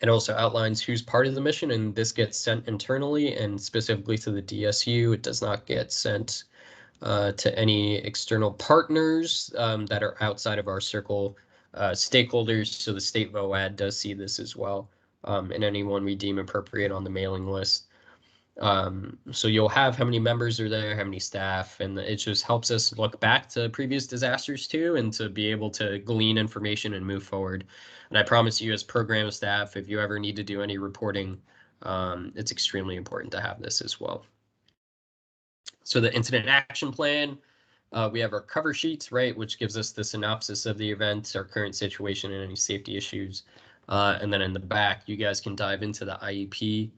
It also outlines who's part of the mission, and this gets sent internally and specifically to the DSU. It does not get sent to any external partners that are outside of our circle stakeholders. So the state VOAD does see this as well, and anyone we deem appropriate on the mailing list. So you'll have how many members are there, how many staff, and it just helps us look back to previous disasters too, and to be able to glean information and move forward. And I promise you, as program staff, if you ever need to do any reporting, it's extremely important to have this as well. So the incident action plan, we have our cover sheets, right, which gives us the synopsis of the event, our current situation, and any safety issues. And then in the back, you guys can dive into the IEP.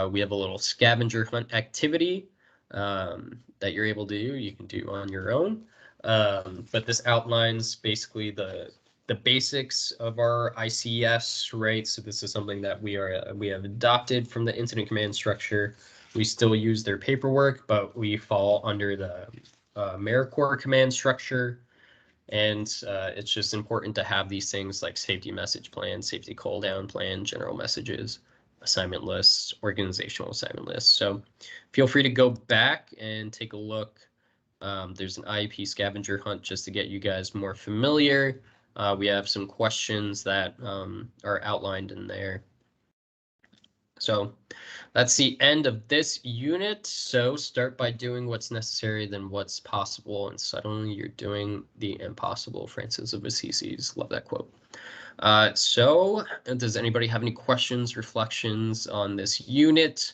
We have a little scavenger hunt activity that you're able to do. You can do on your own. But this outlines basically the basics of our ICS, right? So this is something that we have adopted from the incident command structure. We still use their paperwork, but we fall under the AmeriCorps command structure. And it's just important to have these things like safety message plan, safety call down plan, general messages, assignment lists, organizational assignment lists. So feel free to go back and take a look. There's an IEP scavenger hunt just to get you guys more familiar. We have some questions that are outlined in there. So that's the end of this unit. So start by doing what's necessary, then what's possible, and suddenly you're doing the impossible. Francis of Assisi's, love that quote. So does anybody have any questions, reflections on this unit?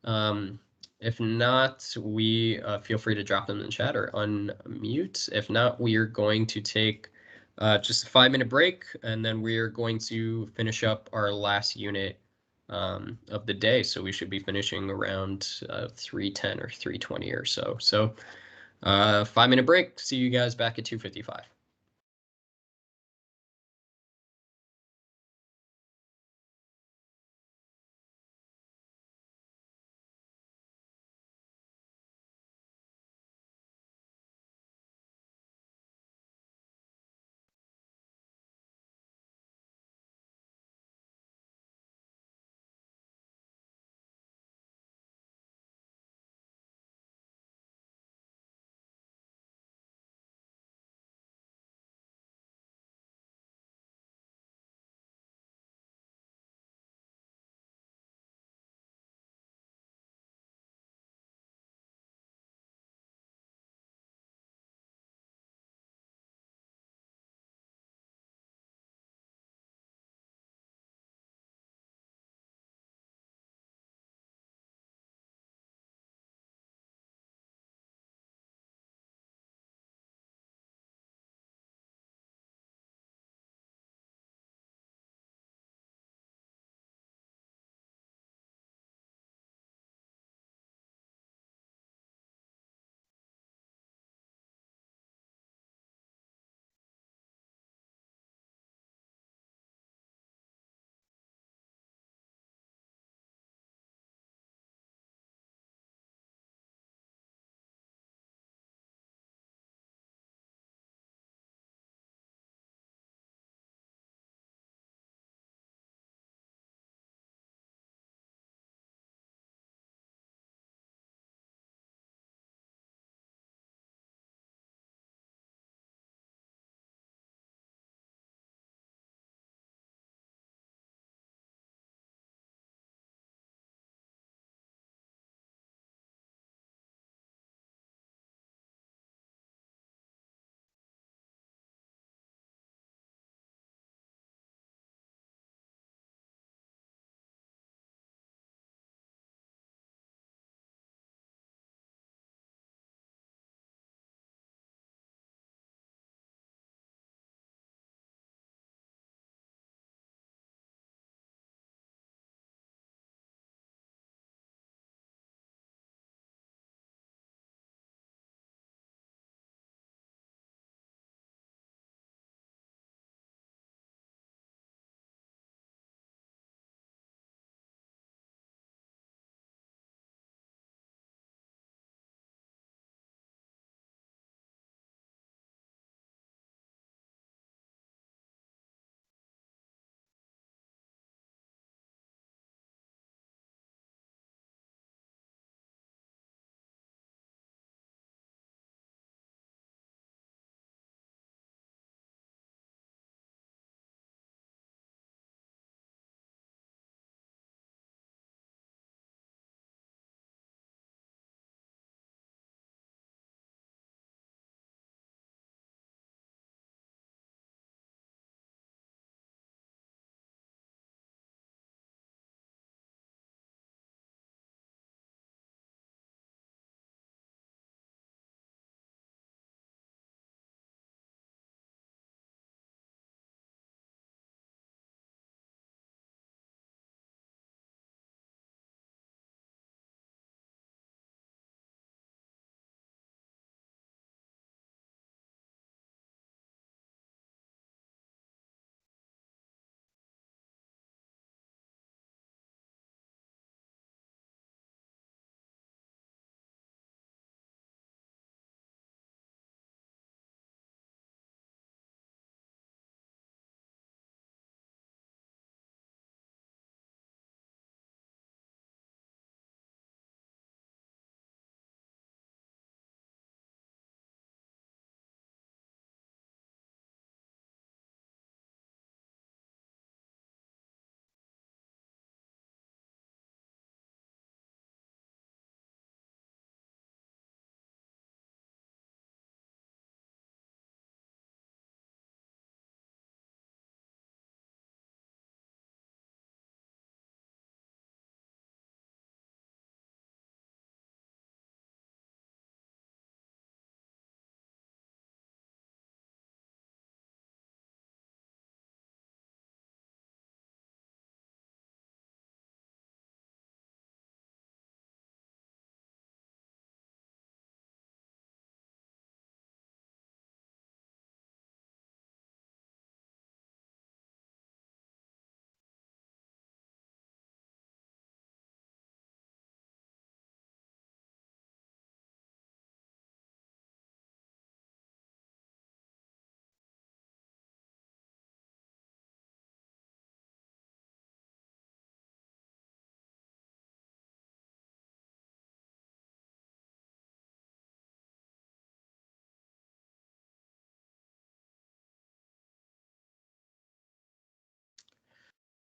If not, we feel free to drop them in the chat or unmute. If not, we are going to take just a 5-minute break, and then we are going to finish up our last unit of the day. So we should be finishing around 3:10 or 3:20 or so. So 5-minute break. See you guys back at 2:55.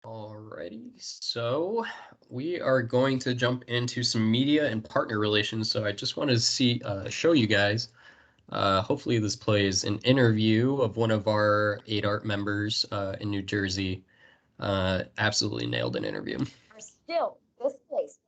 Alrighty, so we are going to jump into some media and partner relations. So I just want to show you guys. Hopefully this plays an interview of one of our 8art members in New Jersey. Absolutely nailed an interview. Are still displaced.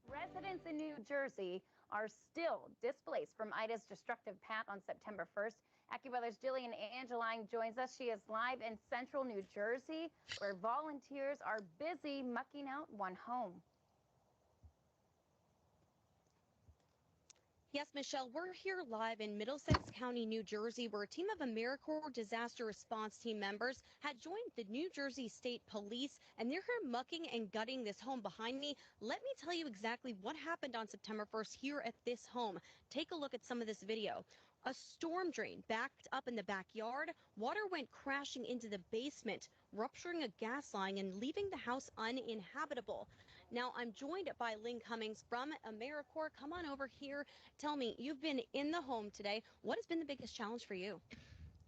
Residents in New Jersey are still displaced from Ida's destructive path on September 1st. AccuWeather's Jillian Angeline joins us. She is live in central New Jersey, where volunteers are busy mucking out one home. Yes, Michelle, we're here live in Middlesex County, New Jersey, where a team of AmeriCorps disaster response team members had joined the New Jersey State Police, and they're here mucking and gutting this home behind me. Let me tell you exactly what happened on September 1st here at this home. Take a look at some of this video. A storm drain backed up in the backyard. Water went crashing into the basement, rupturing a gas line and leaving the house uninhabitable. Now, I'm joined by Lynn Cummings from AmeriCorps. Come on over here. Tell me, you've been in the home today. What has been the biggest challenge for you?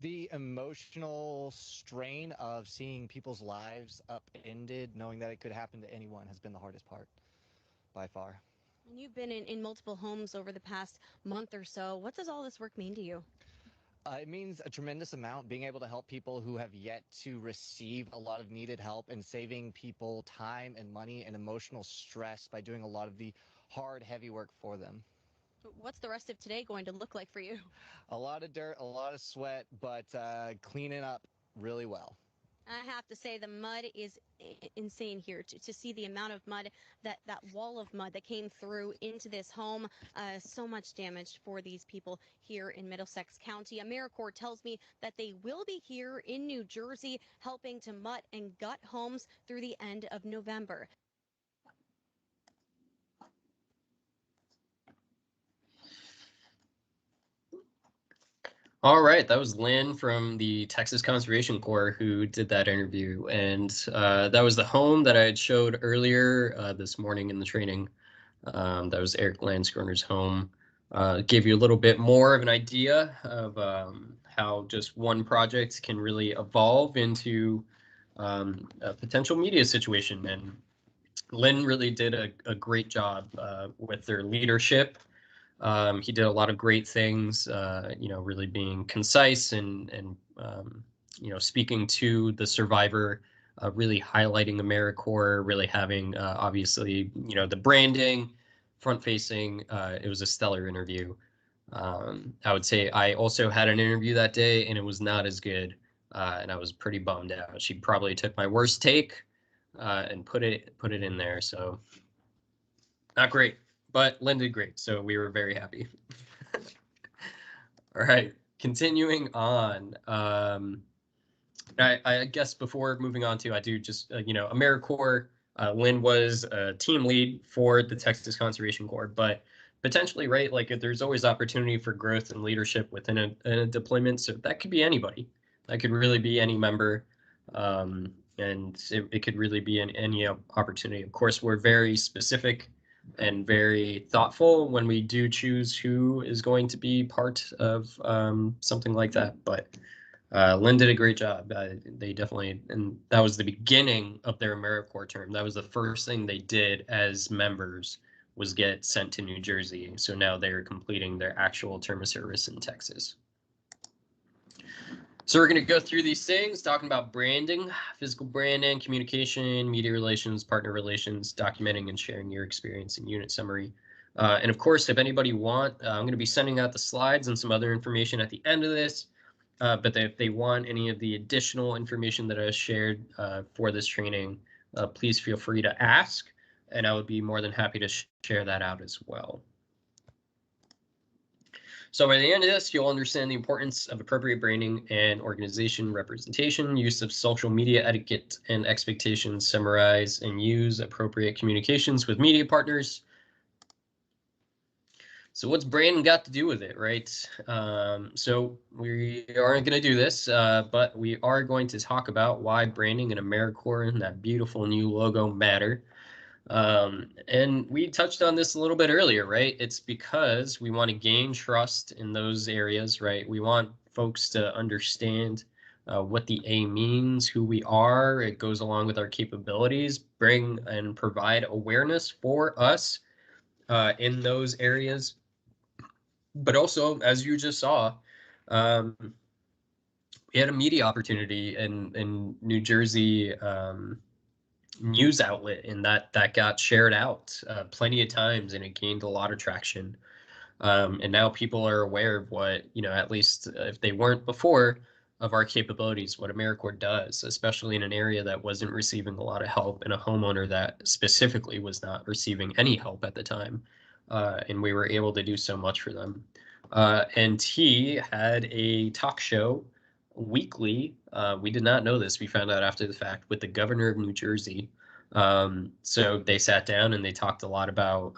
The emotional strain of seeing people's lives upended, knowing that it could happen to anyone, has been the hardest part by far. And you've been in multiple homes over the past month or so. What does all this work mean to you? It means a tremendous amount, being able to help people who have yet to receive a lot of needed help and saving people time and money and emotional stress by doing a lot of the hard, heavy work for them. What's the rest of today going to look like for you? A lot of dirt, a lot of sweat, but cleaning up really well. I have to say the mud is insane here to see the amount of mud, that wall of mud that came through into this home. So much damage for these people here in Middlesex County. AmeriCorps tells me that they will be here in New Jersey helping to mud and gut homes through the end of November. All right, that was Lynn from the Texas Conservation Corps who did that interview, and that was the home that I had showed earlier this morning in the training. That was Eric Landscorner's home. Gave you a little bit more of an idea of how just one project can really evolve into a potential media situation, and Lynn really did a great job with their leadership. He did a lot of great things, really being concise and speaking to the survivor, really highlighting AmeriCorps, really having obviously, the branding, front facing. It was a stellar interview. I would say I also had an interview that day and it was not as good. And I was pretty bummed out. She probably took my worst take and put it in there. So not great, but Lynn did great. So we were very happy. All right, continuing on. I guess before moving on to, I do just, AmeriCorps, Lynn was a team lead for the Texas Conservation Corps, but potentially, right, like there's always opportunity for growth and leadership within a deployment. So that could be anybody. That could really be any member. And it could really be any opportunity. Of course, we're very specific and very thoughtful when we do choose who is going to be part of something like that. But Lynn did a great job. They definitely, and that was the beginning of their AmeriCorps term. That was the first thing they did as members, was get sent to New Jersey. So now they're completing their actual term of service in Texas. So we're going to go through these things, talking about branding, physical branding, communication, media relations, partner relations, documenting and sharing your experience in unit summary. And of course, if anybody want, I'm going to be sending out the slides and some other information at the end of this. But if they want any of the additional information that I shared for this training, please feel free to ask, and I would be more than happy to share that out as well. So by the end of this, you'll understand the importance of appropriate branding and organization representation, use of social media etiquette and expectations, summarize and use appropriate communications with media partners. So what's branding got to do with it, right? So we aren't going to do this, but we are going to talk about why branding and AmeriCorps and that beautiful new logo matter. And we touched on this a little bit earlier, right? It's because we want to gain trust in those areas, right? We want folks to understand what the A means, who we are. It goes along with our capabilities, bring and provide awareness for us in those areas. But also, as you just saw, we had a media opportunity in New Jersey news outlet, and that got shared out plenty of times, and it gained a lot of traction. And now people are aware of what, at least if they weren't before, of our capabilities, what AmeriCorps does, especially in an area that wasn't receiving a lot of help and a homeowner that specifically was not receiving any help at the time. And we were able to do so much for them. And he had a talk show weekly. We did not know this. We found out after the fact with the governor of New Jersey. So they sat down and they talked a lot about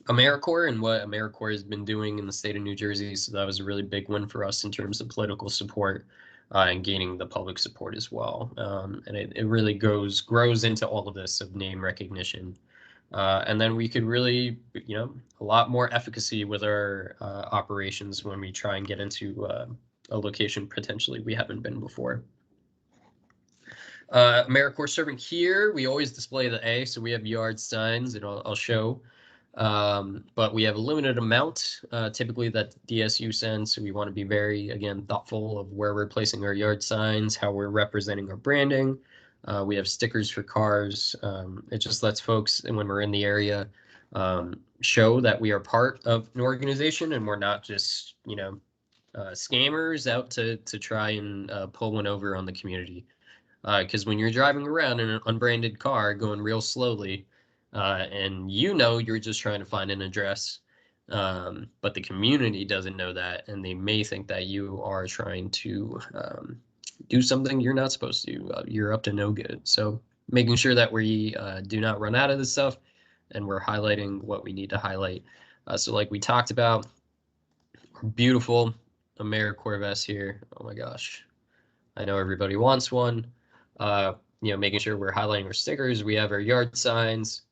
AmeriCorps and what AmeriCorps has been doing in the state of New Jersey. So that was a really big win for us in terms of political support and gaining the public support as well. And it really grows into all of this of name recognition. And then we could really, a lot more efficacy with our operations when we try and get into a location potentially we haven't been before. AmeriCorps serving here, we always display the A, so we have yard signs that I'll show. But we have a limited amount, typically that DSU sends, so we want to be very, again, thoughtful of where we're placing our yard signs, how we're representing our branding. We have stickers for cars. It just lets folks, and when we're in the area, show that we are part of an organization and we're not just, scammers out to try and pull one over on the community. Because when you're driving around in an unbranded car going real slowly, and you're just trying to find an address, but the community doesn't know that, and they may think that you are trying to do something you're not supposed to. You're up to no good. So making sure that we do not run out of this stuff, and we're highlighting what we need to highlight. So like we talked about, our beautiful AmeriCorps vest here. Oh my gosh, I know everybody wants one. Making sure we're highlighting our stickers. We have our yard signs.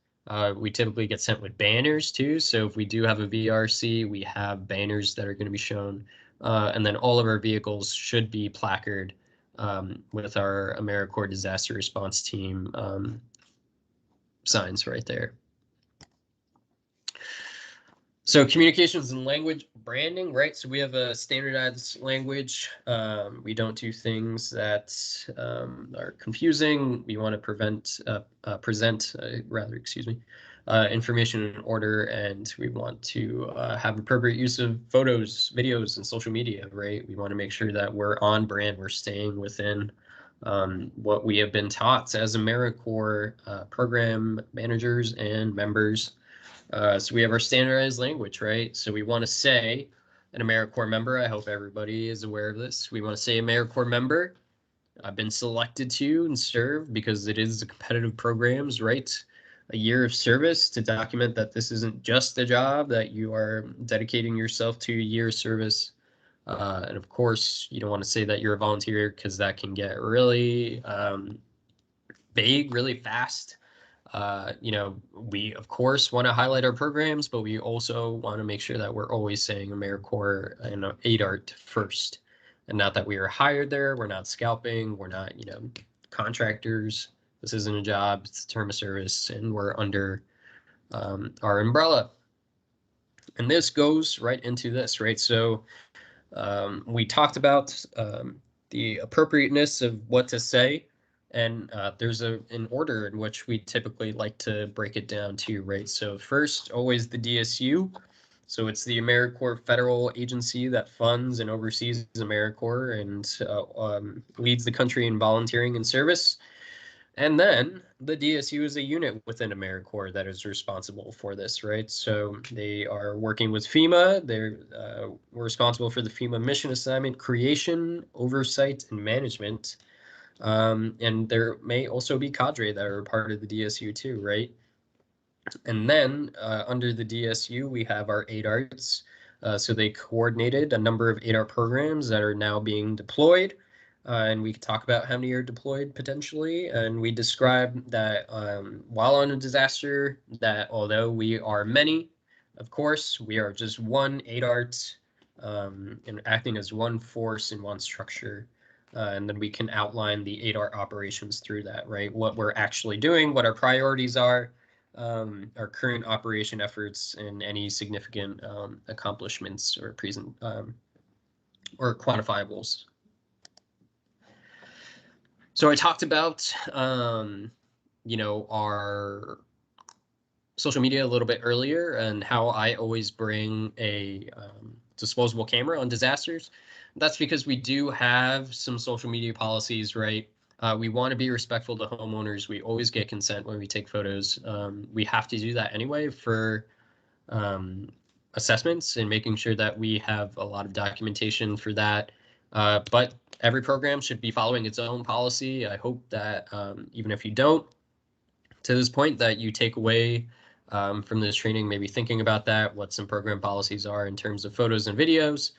We typically get sent with banners too. So if we do have a VRC, we have banners that are going to be shown. And then all of our vehicles should be placarded with our AmeriCorps disaster response team signs right there. So communications and language branding, right? So we have a standardized language. We don't do things that are confusing. We want to present information in order, and we want to have appropriate use of photos, videos, and social media, right? We want to make sure that we're on brand. We're staying within what we have been taught as AmeriCorps program managers and members. So we have our standardized language, right? So we want to say an AmeriCorps member. I hope everybody is aware of this. We want to say AmeriCorps member. I've been selected to and serve because it is a competitive programs, right? A year of service to document that this isn't just a job, that you are dedicating yourself to a year of service. And of course, you don't want to say that you're a volunteer because that can get really vague really fast. We of course want to highlight our programs, but we also want to make sure that we're always saying AmeriCorps and ADART first, and not that we are hired there. We're not scalping. We're not, contractors. This isn't a job. It's a term of service, and we're under our umbrella. And this goes right into this, right? So we talked about the appropriateness of what to say. And there's an order in which we typically like to break it down to, right? So first, always the DSU. So it's the AmeriCorps federal agency that funds and oversees AmeriCorps and leads the country in volunteering and service. And then the DSU is a unit within AmeriCorps that is responsible for this, right? So they are working with FEMA. They're responsible for the FEMA mission assignment, creation, oversight, and management. And there may also be cadre that are part of the DSU too, right? And then under the DSU, we have our ADARTs. So they coordinated a number of ADART programs that are now being deployed. And we can talk about how many are deployed potentially. And we describe that while on a disaster, that although we are many, of course, we are just one ADART and acting as one force in one structure. And then we can outline the ADART operations through that, right? What we're actually doing, what our priorities are, our current operation efforts, and any significant accomplishments or present or quantifiables. So I talked about our social media a little bit earlier and how I always bring a disposable camera on disasters. That's because we do have some social media policies, right? We want to be respectful to homeowners. We always get consent when we take photos. We have to do that anyway for assessments and making sure that we have a lot of documentation for that. But every program should be following its own policy. I hope that even if you don't, to this point, that you take away from this training, maybe thinking about that, what some program policies are in terms of photos and videos.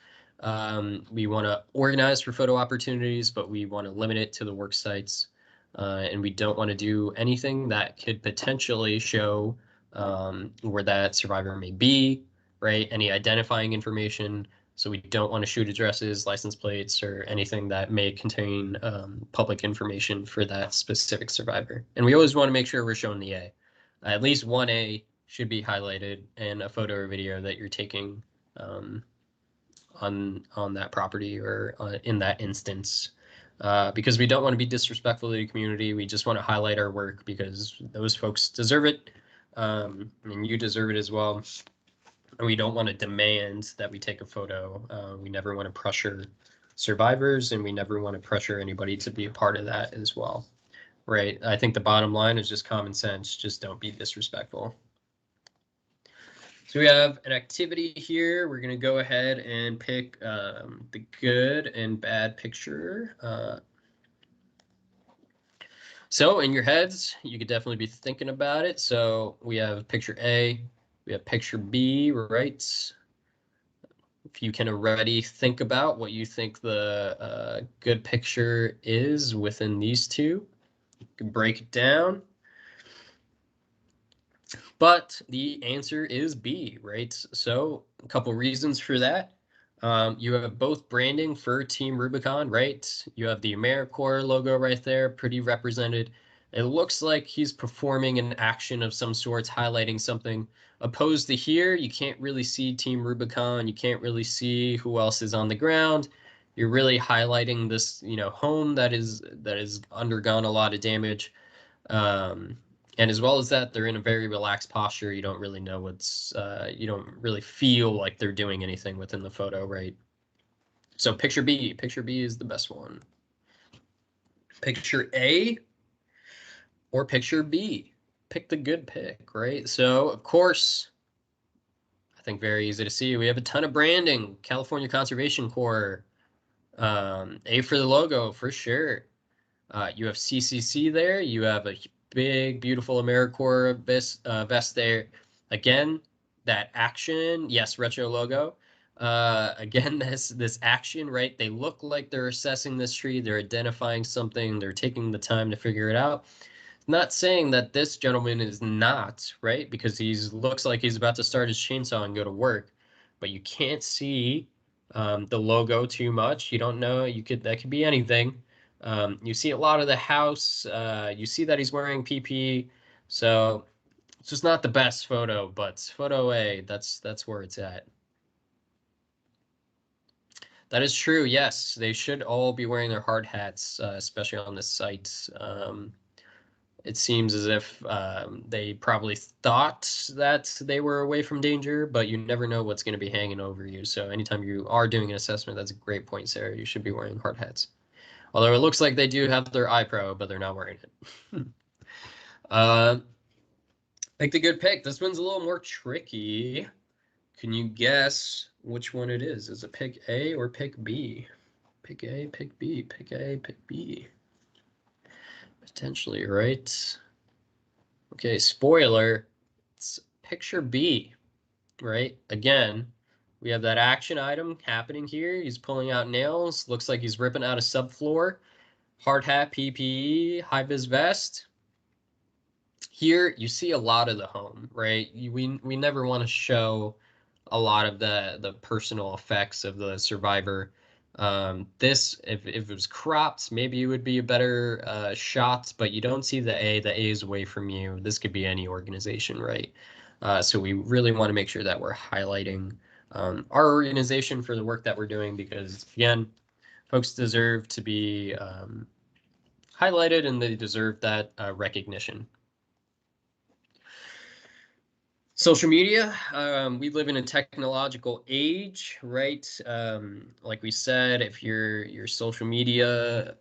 We want to organize for photo opportunities, but we want to limit it to the work sites. And we don't want to do anything that could potentially show where that survivor may be, right? Any identifying information. So we don't want to shoot addresses, license plates, or anything that may contain public information for that specific survivor. And we always want to make sure we're showing the A. At least one A should be highlighted in a photo or video that you're taking on that property or in that instance. Because we don't want to be disrespectful to the community. We just want to highlight our work because those folks deserve it. And you deserve it as well. And we don't want to demand that we take a photo. We never want to pressure survivors, and we never want to pressure anybody to be a part of that as well, right? I think the bottom line is just common sense. Just don't be disrespectful. So we have an activity here. We're going to go ahead and pick the good and bad picture. So in your heads, you could definitely be thinking about it. So we have picture A, we have picture B, right? If you can already think about what you think the good picture is within these two, you can break it down. But the answer is B, right? So a couple reasons for that. You have both branding for Team Rubicon, right? You have the AmeriCorps logo right there, pretty represented. It looks like he's performing an action of some sorts, highlighting something. Opposed to here, you can't really see Team Rubicon. You can't really see who else is on the ground. You're really highlighting this, home that is undergone a lot of damage. And as well as that, they're in a very relaxed posture. You don't really know you don't really feel like they're doing anything within the photo, right? So picture B is the best one. Picture A or picture B, pick the good pick, right? So of course, I think very easy to see. We have a ton of branding, California Conservation Corps, A for the logo for sure. You have CCC there. You have a big, beautiful AmeriCorps vest there. Again, that action, yes, retro logo. Again, this action, right? They look like they're assessing this tree. They're identifying something. They're taking the time to figure it out. Not saying that this gentleman is not, right? Because he looks like he's about to start his chainsaw and go to work, but you can't see the logo too much. You don't know. That could be anything. You see a lot of the house. You see that he's wearing PP. So it's just not the best photo, but photo A, that's where it's at. That is true. Yes, they should all be wearing their hard hats, especially on this site. It seems as if they probably thought that they were away from danger, but you never know what's going to be hanging over you. So anytime you are doing an assessment, that's a great point, Sarah. You should be wearing hard hats. Although it looks like they do have their eye pro, but they're not wearing it. Make the good pick. This one's a little more tricky. Can you guess which one it is? Is it pick A or pick B? Pick A, pick B, pick A, pick B. Potentially, right? Okay, spoiler. It's picture B, right? Again, we have that action item happening here. He's pulling out nails. Looks like he's ripping out a subfloor. Hard hat, PPE, high-vis vest. Here, you see a lot of the home, right? We never want to show a lot of the personal effects of the survivor. This, if it was cropped, maybe it would be a better shot, but you don't see the A. The A is away from you. This could be any organization, right? So we really want to make sure that we're highlighting our organization for the work that we're doing, because again, folks deserve to be highlighted and they deserve that recognition. Social media, we live in a technological age, right? Like we said, if your social media,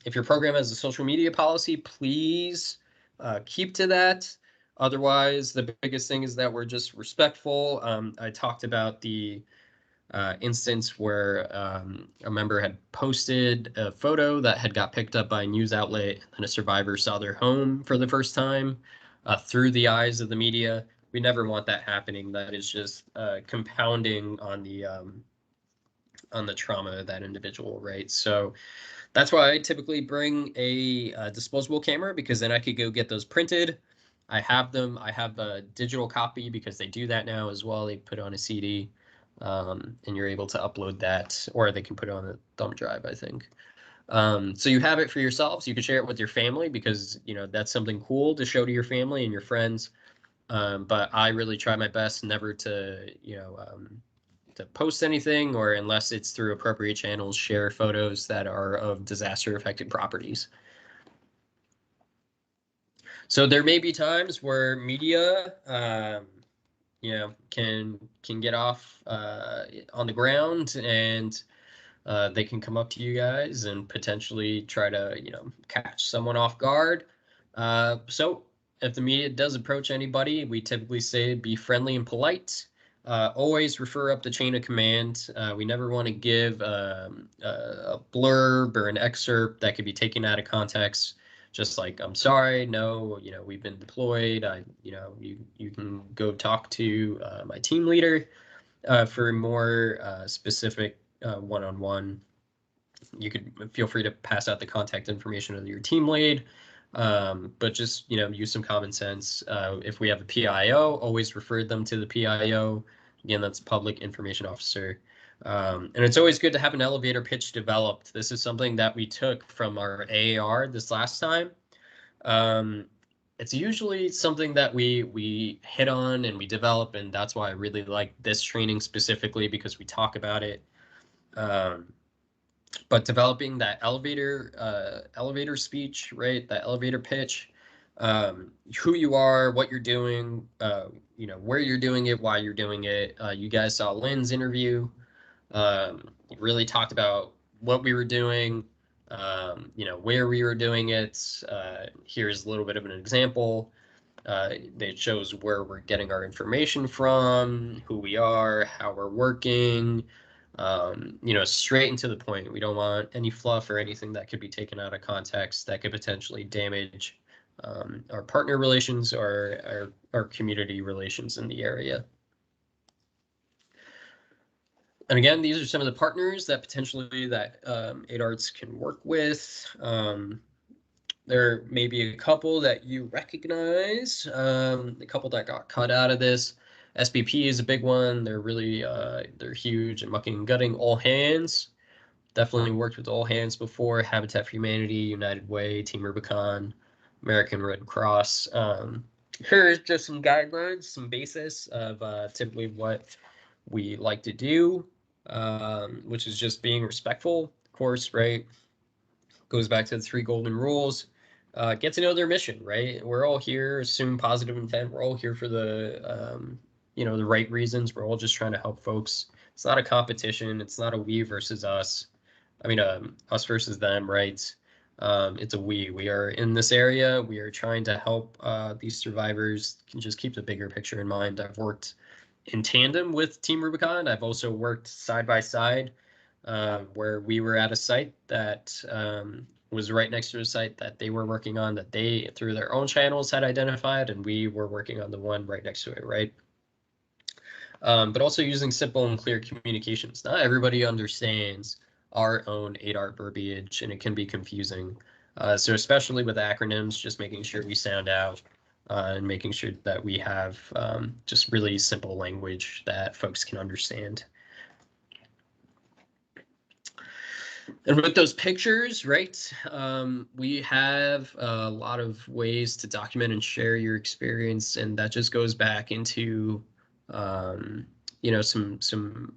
if your program has a social media policy, please keep to that. Otherwise, the biggest thing is that we're just respectful. I talked about the instance where a member had posted a photo that had got picked up by a news outlet, and a survivor saw their home for the first time through the eyes of the media. We never want that happening. That is just compounding on the trauma of that individual, right? So that's why I typically bring a disposable camera, because then I could go get those printed. I have them. I have a digital copy because they do that now as well. They put on a CD, and you're able to upload that, or they can put it on a thumb drive, I think. So you have it for yourselves. You can share it with your family, because that's something cool to show to your family and your friends. But I really try my best never to to post anything, or unless it's through appropriate channels, share photos that are of disaster affected properties. So there may be times where media can get off on the ground, and they can come up to you guys and potentially try to catch someone off guard. So if the media does approach anybody, we typically say be friendly and polite. Always refer up the chain of command. We never want to give a blurb or an excerpt that could be taken out of context. Just like, I'm sorry, no, we've been deployed. You can go talk to my team leader for more specific one-on-one. You could feel free to pass out the contact information of your team lead, but just use some common sense. If we have a PIO, always refer them to the PIO. Again, that's Public Information Officer. And it's always good to have an elevator pitch developed. This is something that we took from our AAR this last time. It's usually something that we hit on and we develop, and that's why I really like this training specifically, because we talk about it. But developing that elevator speech, right? That elevator pitch, who you are, what you're doing, where you're doing it, why you're doing it. You guys saw Lynn's interview. Really talked about what we were doing, where we were doing it. Here's a little bit of an example. It shows where we're getting our information from, who we are, how we're working, straight and to the point. We don't want any fluff or anything that could be taken out of context that could potentially damage our partner relations or our community relations in the area. And again, these are some of the partners that potentially that 8Arts can work with. There may be a couple that you recognize, a couple that got cut out of this. SBP is a big one. They're really, they're huge and mucking and gutting. All Hands, definitely worked with All Hands before. Habitat for Humanity, United Way, Team Rubicon, American Red Cross. Here's just some guidelines, some basis of typically what we like to do, which is just being respectful, of course, right? Goes back to the 3 golden rules. Get to know their mission, right? We're all here, assume positive intent. We're all here for the, the right reasons. We're all just trying to help folks. It's not a competition. It's not a we versus us. I mean, us versus them, right? It's a we. We are in this area. We are trying to help these survivors. Can just keep the bigger picture in mind. I've worked in tandem with Team Rubicon. I've also worked side by side, where we were at a site that was right next to a site that they were working on, that they, through their own channels, had identified, and we were working on the one right next to it, right? But also using simple and clear communications. Not everybody understands our own 8-art verbiage, and it can be confusing. So especially with acronyms, just making sure we sound out and making sure that we have just really simple language that folks can understand. And with those pictures, right, we have a lot of ways to document and share your experience, and that just goes back into you know, some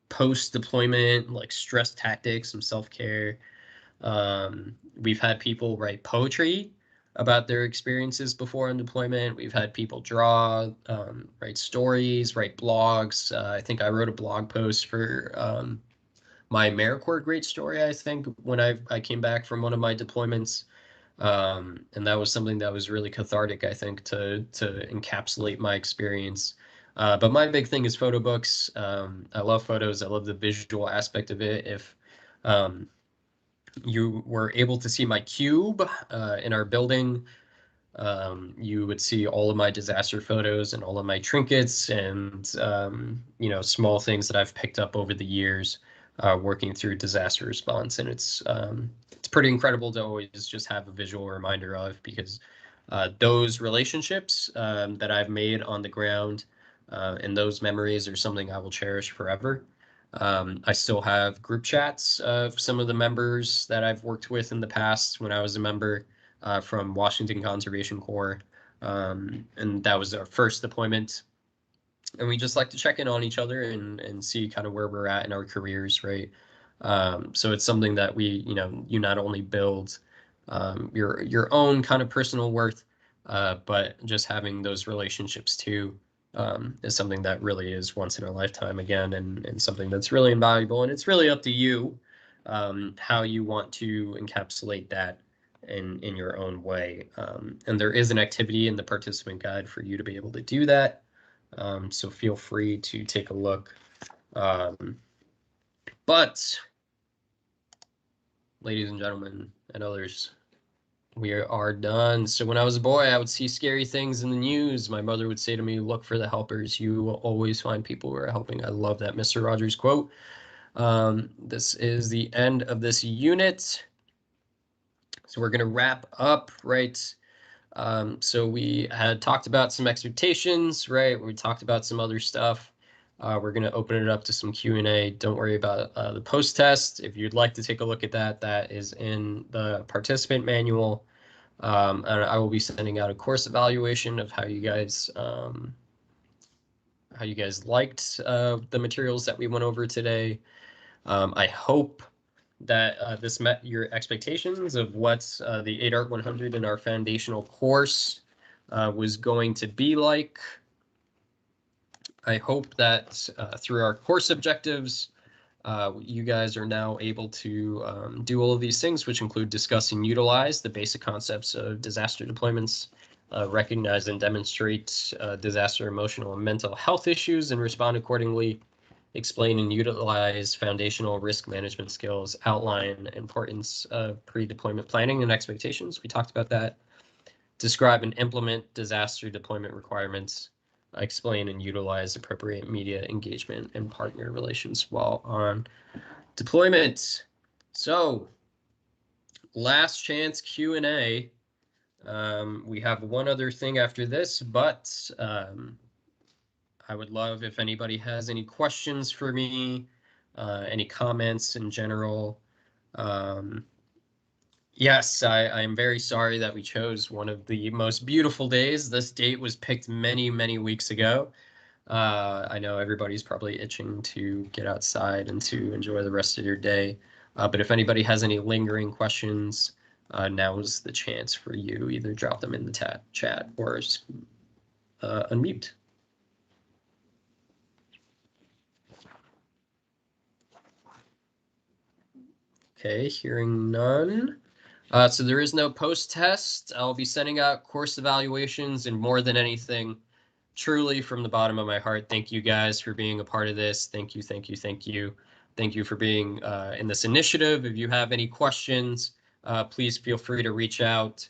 post-deployment, like stress tactics, some self-care. We've had people write poetry about their experiences before on deployment. We've had people draw, write stories, write blogs. I think I wrote a blog post for my AmeriCorps great story, I think, when I came back from one of my deployments. And that was something that was really cathartic, I think, to encapsulate my experience. But my big thing is photo books. I love photos. I love the visual aspect of it. If you were able to see my cube in our building, you would see all of my disaster photos and all of my trinkets and you know, small things that I've picked up over the years working through disaster response. And it's pretty incredible to always just have a visual reminder of, because those relationships that I've made on the ground and those memories are something I will cherish forever. I still have group chats of some of the members that I've worked with in the past when I was a member from Washington Conservation Corps. And that was our first deployment. And we just like to check in on each other and see kind of where we're at in our careers, right? So it's something that we, you know, you not only build your own kind of personal worth, but just having those relationships too is something that really is once in a lifetime again, and something that's really invaluable. And it's really up to you how you want to encapsulate that in your own way. And there is an activity in the participant guide for you to be able to do that. So feel free to take a look. But ladies and gentlemen and others, we are done. So when I was a boy, I would see scary things in the news. My mother would say to me, look for the helpers. You will always find people who are helping. I love that Mr. Rogers quote. This is the end of this unit. So we're going to wrap up, right? So we had talked about some expectations, right? We talked about some other stuff. We're going to open it up to some Q&A. Don't worry about the post-test. If you'd like to take a look at that, that is in the participant manual. And I will be sending out a course evaluation of how you guys liked the materials that we went over today. I hope that this met your expectations of what the 8-Art 100 in our foundational course was going to be like. I hope that through our course objectives, you guys are now able to do all of these things, which include discuss and utilize the basic concepts of disaster deployments, recognize and demonstrate disaster emotional and mental health issues and respond accordingly, explain and utilize foundational risk management skills, outline importance of pre-deployment planning and expectations. We talked about that. Describe and implement disaster deployment requirements, explain and utilize appropriate media engagement and partner relations while on deployment. So last chance Q&A. We have one other thing after this, but I would love if anybody has any questions for me, any comments in general. Yes, I am very sorry that we chose one of the most beautiful days. This date was picked many, many weeks ago. I know everybody's probably itching to get outside and to enjoy the rest of your day. But if anybody has any lingering questions, now's the chance for you. Either drop them in the chat or unmute. Okay, hearing none. So there is no post-test. I'll be sending out course evaluations, and more than anything, truly from the bottom of my heart, thank you guys for being a part of this. Thank you, thank you, thank you. Thank you for being in this initiative. If you have any questions, please feel free to reach out,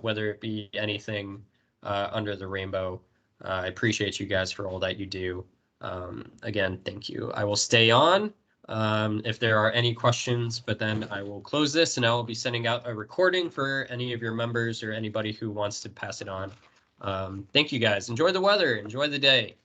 whether it be anything under the rainbow. I appreciate you guys for all that you do. Again, thank you. I will stay on if there are any questions, but then I will close this and I will be sending out a recording for any of your members or anybody who wants to pass it on. Thank you guys. Enjoy the weather. Enjoy the day.